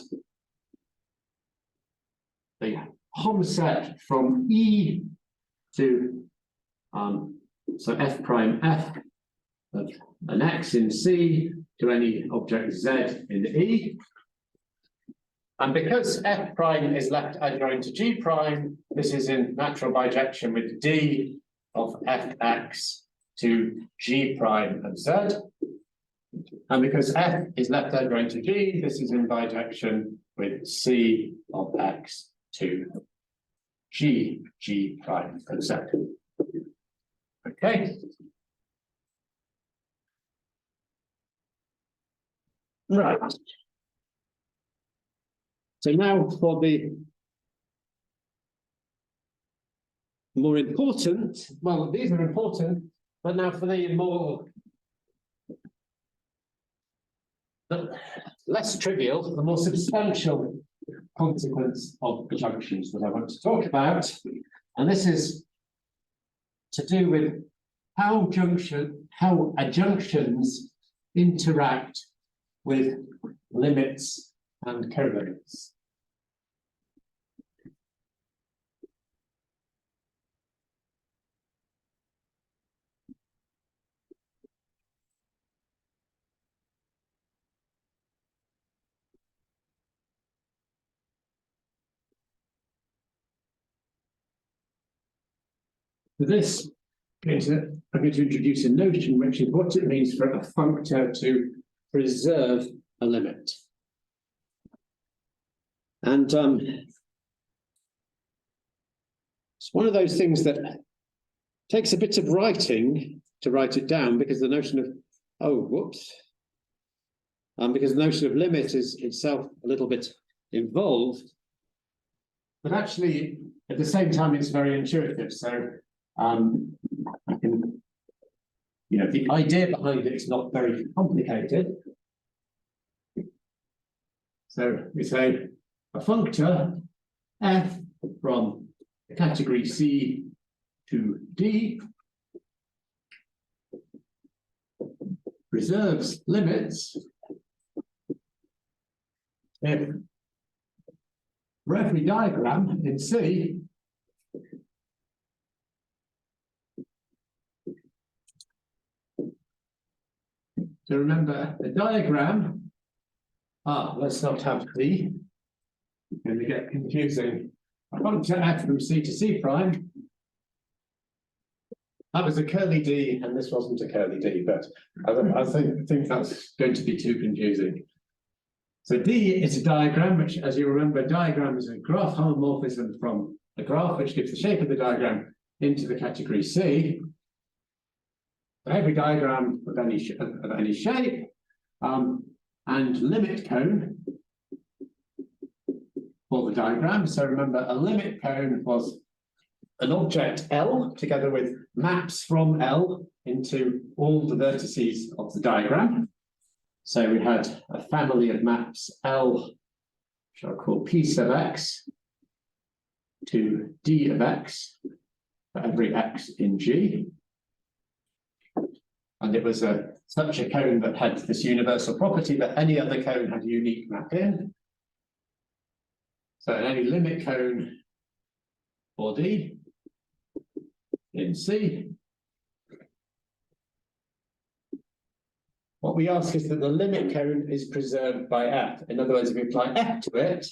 the Hom set from E to so F prime F of an X in C to any object Z in E. And because F prime is left adjoint to G prime, this is in natural bijection with D of Fx to G prime of Z. And because F is left adjoint to G, this is in bijection with C of X to G prime of Z. Okay. Right. So now for the more important, well, these are important, but now for the more less trivial, the more substantial consequence of adjunctions that I want to talk about. And this is to do with how adjunctions interact with limits and colimits. For this, I'm going to introduce a notion which is what it means for a functor to preserve a limit. And it's one of those things that takes a bit of writing to write it down, because the notion of, because the notion of limit is itself a little bit involved, but actually at the same time it's very intuitive. So I can, the idea behind it is not very complicated. So we say a functor f from the category C to D preserves limits if for every diagram in C so remember the diagram, let's not have D, and we get confusing. A functor f from C to C prime, that was a curly D, and this wasn't a curly D, but I think that's going to be too confusing. So D is a diagram, which, as you remember, diagram is a graph homomorphism from a graph, which gives the shape of the diagram into the category C. For every diagram of any shape, and limit cone for the diagram. So remember, a limit cone was an object L together with maps from L into all the vertices of the diagram. So we had a family of maps L, which I'll call P sub X, to D of X for every X in G. And it was such a cone that had this universal property that any other cone had a unique map in. So in any limit cone for D in C, what we ask is that the limit cone is preserved by F. In other words, if we apply F to it,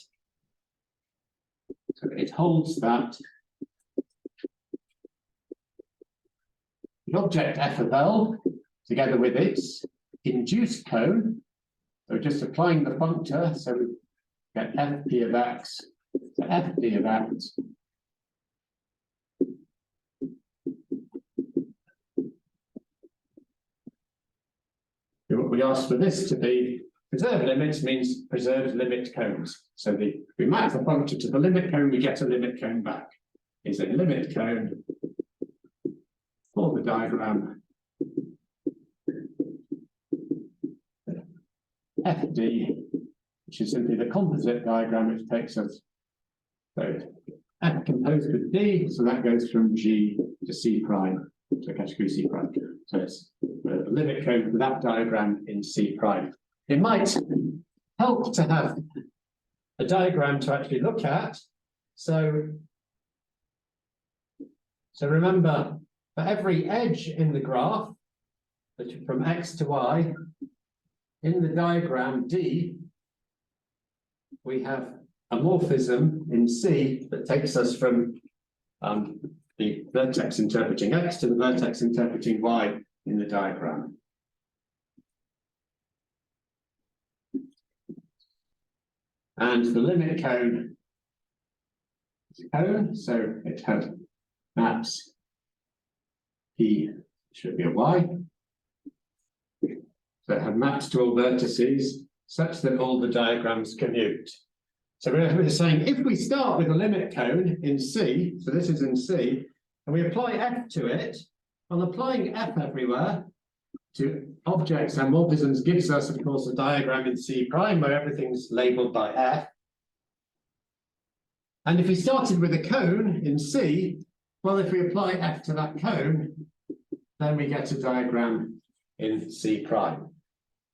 so it holds that the object F of L, together with its induced cone, so just applying the functor, so we get Fp of X to Fp of X. What we ask for this to be preserved limits means preserved limit cones. So we map the function to the limit cone, we get a limit cone back. Is a limit cone for the diagram FD, which is simply the composite diagram which takes us. So F composed with D, so that goes from G to C prime, to category C prime. So it's the limit code for that diagram in C prime. It might help to have a diagram to actually look at. So remember, for every edge in the graph, from X to Y, in the diagram D, we have a morphism in C that takes us from the vertex interpreting X to the vertex interpreting Y in the diagram. And the limit cone is a cone, so it has maps P should be a Y. So it had maps to all vertices such that all the diagrams commute. So we're saying if we start with a limit cone in C, so this is in C, and we apply F to it, well, applying F everywhere to objects and morphisms gives us, of course, a diagram in C prime where everything's labeled by F. And if we started with a cone in C, well, if we apply F to that cone, then we get a diagram in C prime.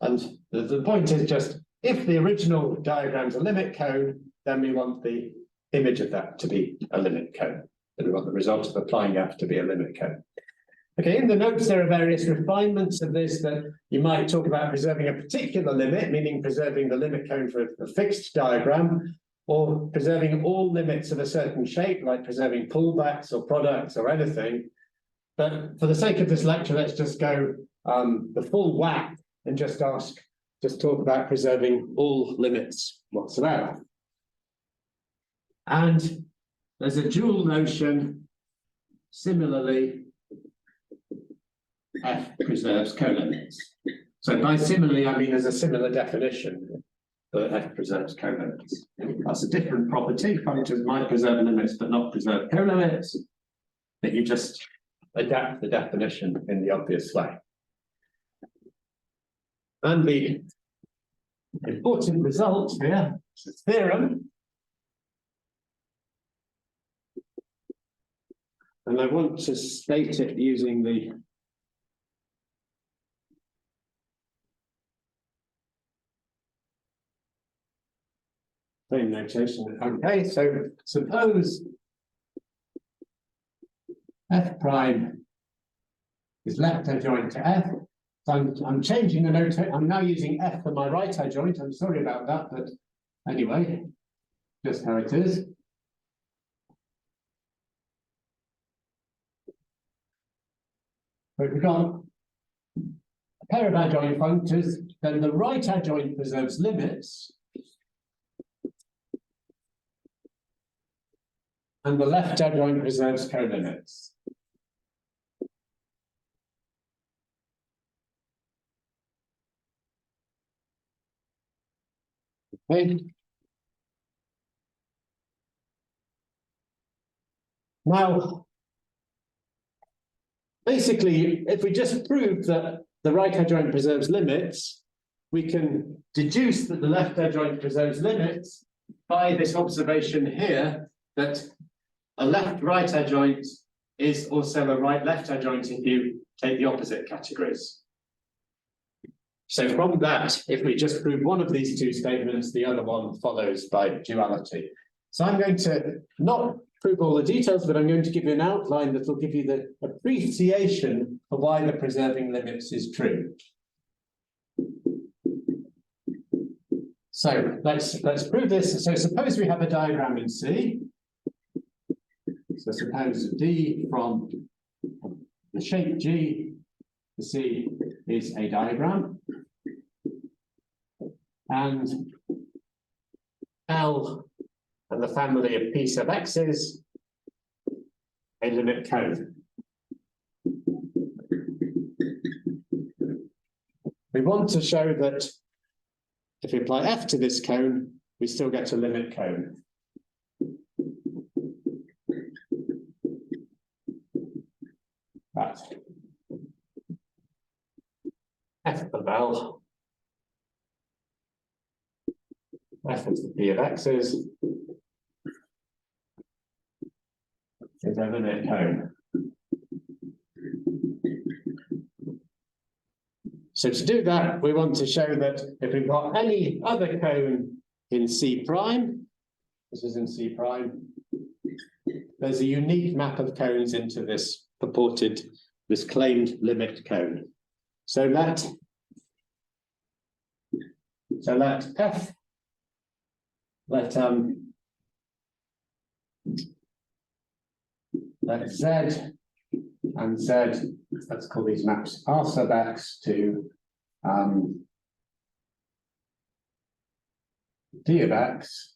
And the point is just, if the original diagram's a limit cone, then we want the image of that to be a limit cone. And we want the result of applying F to be a limit cone. Okay, in the notes, there are various refinements of this that you might talk about preserving a particular limit, meaning preserving the limit cone for a fixed diagram, or preserving all limits of a certain shape, like preserving pullbacks or products or anything. But for the sake of this lecture, let's just go the full whack and just talk about preserving all limits whatsoever. And there's a dual notion, similarly, F preserves colimits. So by similarly, I mean there's a similar definition that F preserves colimits. That's a different property. Functions might preserve limits but not preserve colimits, but you just adapt the definition in the obvious way. And the important result here is a theorem. And I want to state it using the same notation. Okay, so suppose F prime is left adjoint to F. So I'm changing the notation. I'm now using F for my right adjoint. I'm sorry about that, but anyway, just how it is. But we've got a pair of adjoint functors, then the right adjoint preserves limits, and the left adjoint preserves colimits. Okay. Now, basically, if we just prove that the right adjoint preserves limits, we can deduce that the left adjoint preserves limits by this observation here that a left-right adjoint is also a right-left adjoint if you take the opposite categories. So from that, if we just prove one of these two statements, the other one follows by duality. So I'm going to not prove all the details, but I'm going to give you an outline that will give you the appreciation for why the preserving limits is true. So let's prove this. So suppose we have a diagram in C. So suppose D from the shape G to C is a diagram. And L and the family of P sub X's a limit cone. We want to show that if we apply f to this cone, we still get a limit cone. Right. F of L. F is the P of X's. Is a limit cone. So to do that, we want to show that if we've got any other cone in C prime, this is in C prime, there's a unique map of cones into this purported, this claimed limit cone. So let F, let Z and Z, let's call these maps R sub X to D of X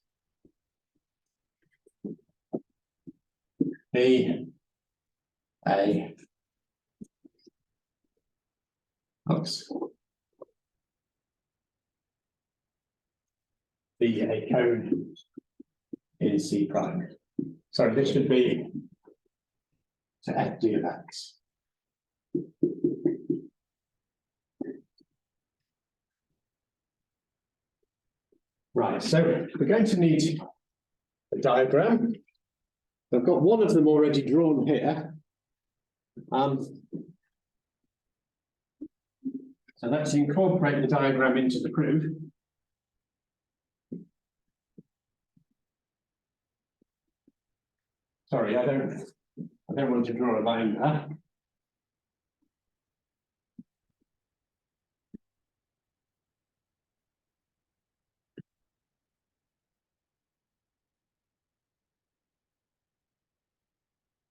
be a cone in C prime. Sorry, this should be to F D of X. Right, so we're going to need a diagram. I've got one of them already drawn here. So let's incorporate the diagram into the proof. Sorry, I don't want to draw a line there.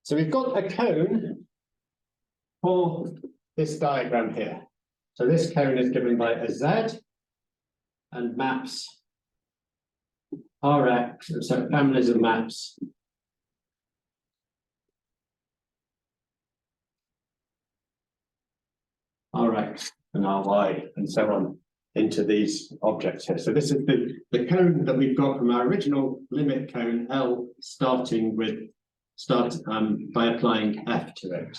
So we've got a cone for this diagram here. So this cone is given by a Z and maps Rx, so families of maps Rx and Ry and so on into these objects here. So this is the cone that we've got from our original limit cone L starting with by applying F to it.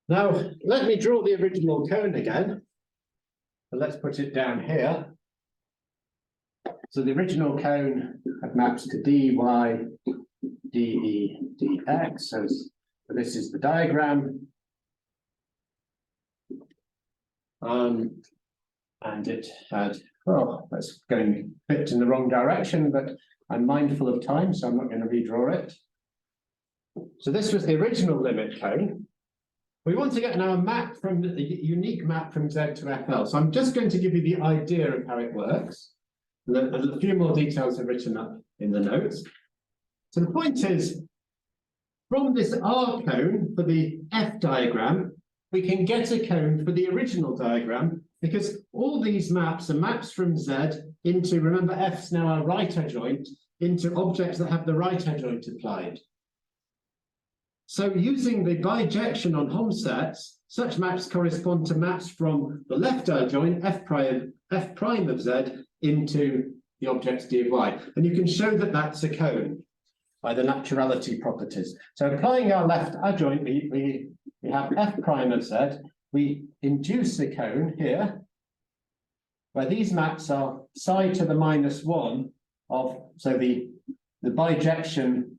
Now, let me draw the original cone again. And let's put it down here. So the original cone maps to dy, de, dx. So this is the diagram. And it had, well, that's going a bit in the wrong direction, but I'm mindful of time, so I'm not going to redraw it. So this was the original limit cone. We want to get now a map from a unique map from Z to FL. So I'm just going to give you the idea of how it works. And a few more details are written up in the notes. So the point is, from this R cone for the F diagram, we can get a cone for the original diagram because all these maps are maps from Z into, remember F's now our right adjoint, into objects that have the right adjoint applied. So using the bijection on Hom sets, such maps correspond to maps from the left adjoint F prime of Z into the objects D of Y. And you can show that that's a cone by the naturality properties. So applying our left adjoint, we have F prime of Z, we induce a cone here, where these maps are psi to the -1 of, so the bijection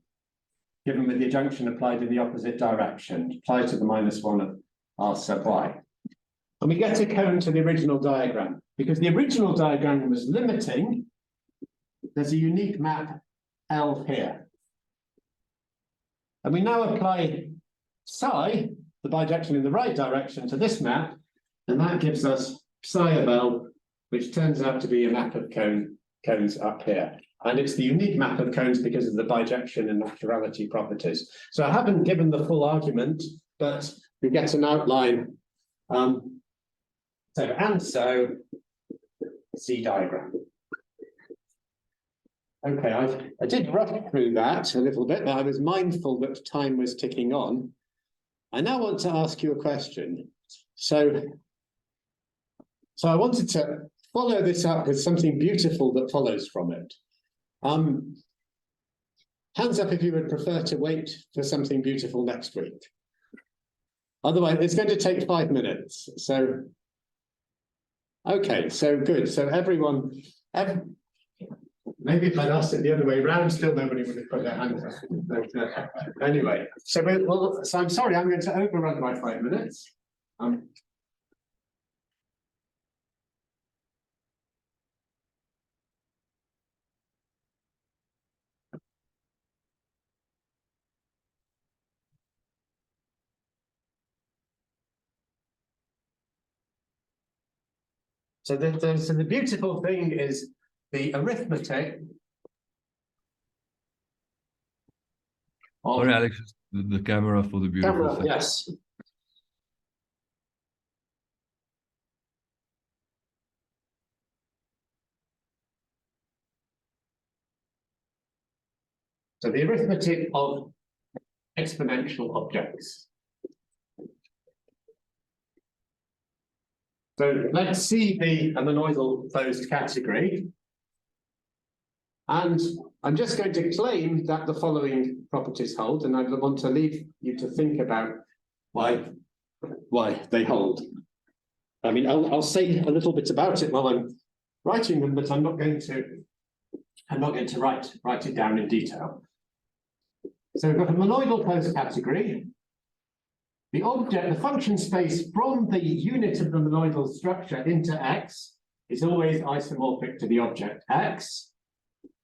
given with the adjunction applied in the opposite direction, applied to the -1 of R sub Y. And we get a cone to the original diagram. Because the original diagram was limiting, there's a unique map L here. And we now apply psi, the bijection in the right direction, to this map, and that gives us psi of L, which turns out to be a map of cones up here. And it's the unique map of cones because of the bijection and naturality properties. So I haven't given the full argument, but we get an outline. So C diagram. Okay, I did rush through that a little bit, but I was mindful that time was ticking on. I now want to ask you a question. So So I wanted to follow this up with something beautiful that follows from it. Hands up if you would prefer to wait for something beautiful next week. Otherwise, it's going to take 5 minutes. So, okay, so good. So everyone, maybe if I'd asked it the other way around, still nobody would have put their hands up. But, anyway, so so I'm sorry, I'm going to overrun my 5 minutes. So the beautiful thing is the arithmetic. Sorry, Alex, just the camera for the beautiful Camera, thing. yes. So the arithmetic of exponential objects. So let's see the monoidal closed category. And I'm just going to claim that the following properties hold, and I want to leave you to think about why they hold. I mean, I'll say a little bit about it while I'm writing them, but I'm not going to write it down in detail. So we've got a monoidal closed category. The object, the function space from the unit of the monoidal structure into X is always isomorphic to the object X.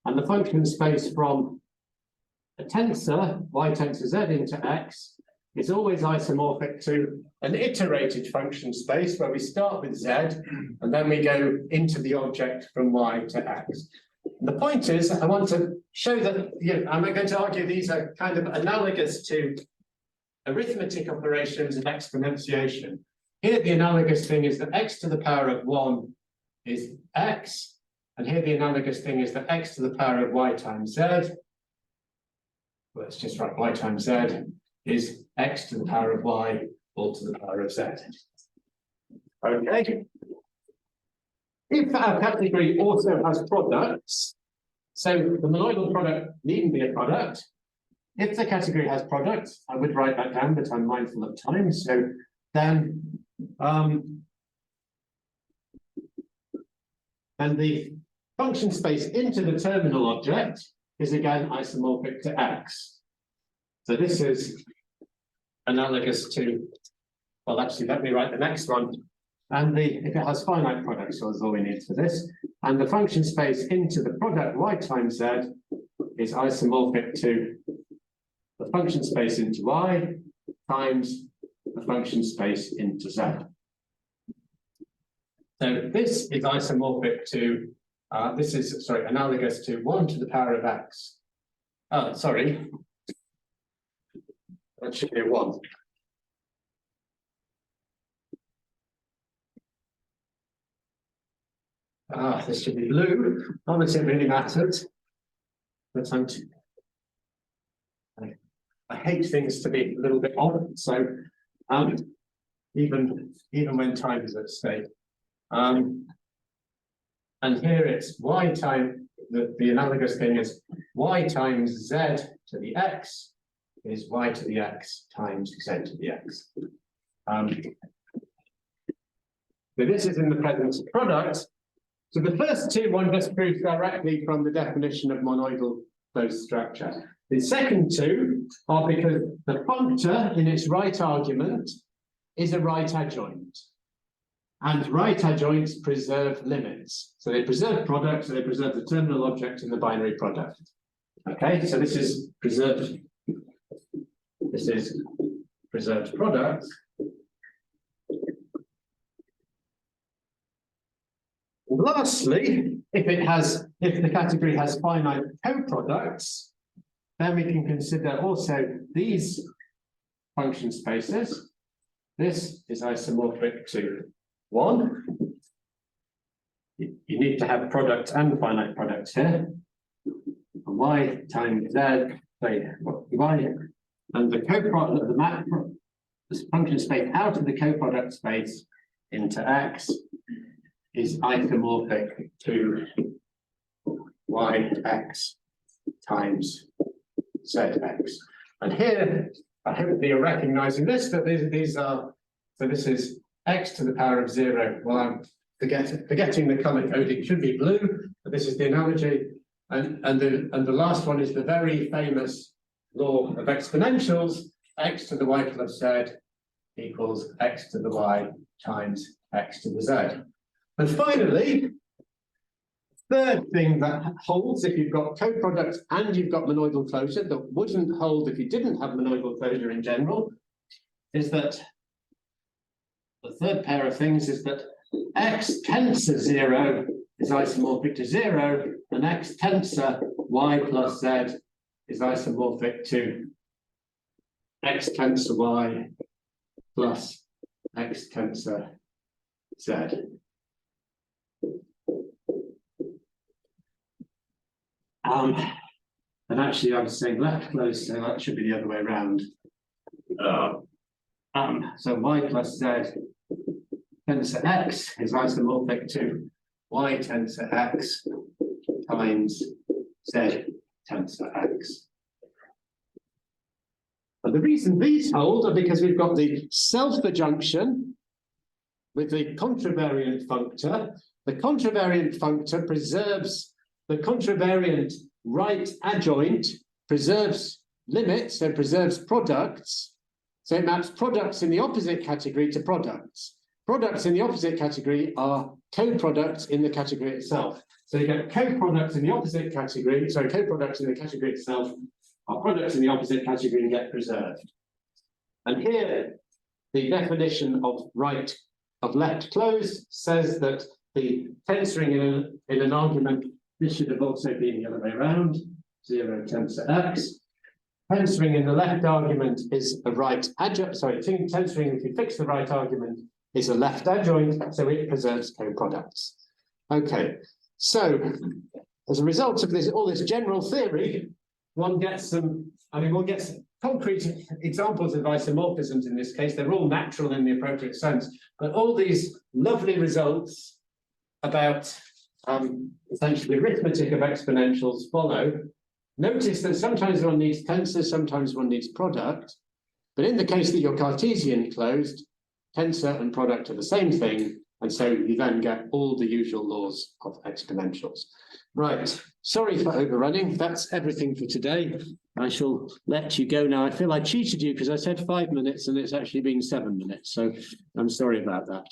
And the function space from a tensor, y tensor z into X, is always isomorphic to an iterated function space where we start with Z and then we go into the object from Y to X. And the point is, I want to show that, I'm going to argue these are kind of analogous to arithmetic operations of exponentiation. Here, the analogous thing is that x to the power of 1 is x, and here the analogous thing is that x to the power of y times z, let's just write y times z, is x to the power of y all to the power of z. Okay. If our category also has products, so the monoidal product needn't be a product. If the category has products, I would write that down, but I'm mindful of time. So then, and the function space into the terminal object is again isomorphic to X. So this is analogous to, well, actually, let me write the next one. And if it has finite products, so that's all we need for this. And the function space into the product y times z is isomorphic to the function space into y times the function space into z. So this is isomorphic to, analogous to 1 to the power of x. Oh, sorry. That should be a 1. This should be blue. Not that it really matters. But I hate things to be a little bit odd. So even when time is at stake. And here it's y times, the analogous thing is y times z to the x is y to the x times z to the x. So this is in the presence of products. So the first two one just proves directly from the definition of monoidal closed structure. The second two are because the functor in its right argument is a right adjoint. And right adjoints preserve limits. So they preserve products, so they preserve the terminal object and the binary product. Okay, so this is preserved. This is preserved product. Lastly, if the category has finite co-products, then we can consider also these function spaces. This is isomorphic to 1. You need to have product and finite products here. Y times z, y, and the co-product of the map, the function space out of the co-product space into x is isomorphic to yx times zx. And here, I hope that you're recognizing this, that these are, so this is x to the power of 0. Well, I'm forgetting the color coding, should be blue, but this is the analogy. And the last one is the very famous law of exponentials, x to the y plus z equals x to the y times x to the z. And finally, third thing that holds if you've got coproducts and you've got monoidal closure, that wouldn't hold if you didn't have monoidal closure in general, is that the third pair of things is that x tensor 0 is isomorphic to 0, and x tensor y plus z is isomorphic to x tensor y plus x tensor z. And actually I was saying left close, so that should be the other way around. So y plus z tensor x is isomorphic to y tensor x times z tensor x. And the reason these hold are because we've got the self-adjunction with the contravariant functor. The contravariant functor preserves the contravariant right adjoint, preserves limits, so preserves products. So it maps products in the opposite category to products. Products in the opposite category are co-products in the category itself. So you get co-products in the opposite category, sorry, co-products in the category itself are products in the opposite category and get preserved. And here, the definition of left closed says that the tensoring in an argument, this should have also been the other way around, 0 tensor x. Tensoring in the left argument is a right adjoint, sorry, tensoring if you fix the right argument is a left adjoint, so it preserves co-products. Okay, so as a result of this, all this general theory, one gets some, we'll get some concrete examples of isomorphisms in this case. They're all natural in the appropriate sense, but all these lovely results about essentially arithmetic of exponentials follow. Notice that sometimes one needs tensor, sometimes one needs product, but in the case that you're Cartesian closed, tensor and product are the same thing, and so you then get all the usual laws of exponentials. Right, sorry for overrunning, that's everything for today. I shall let you go now. I feel I cheated you because I said 5 minutes and it's actually been 7 minutes, so I'm sorry about that.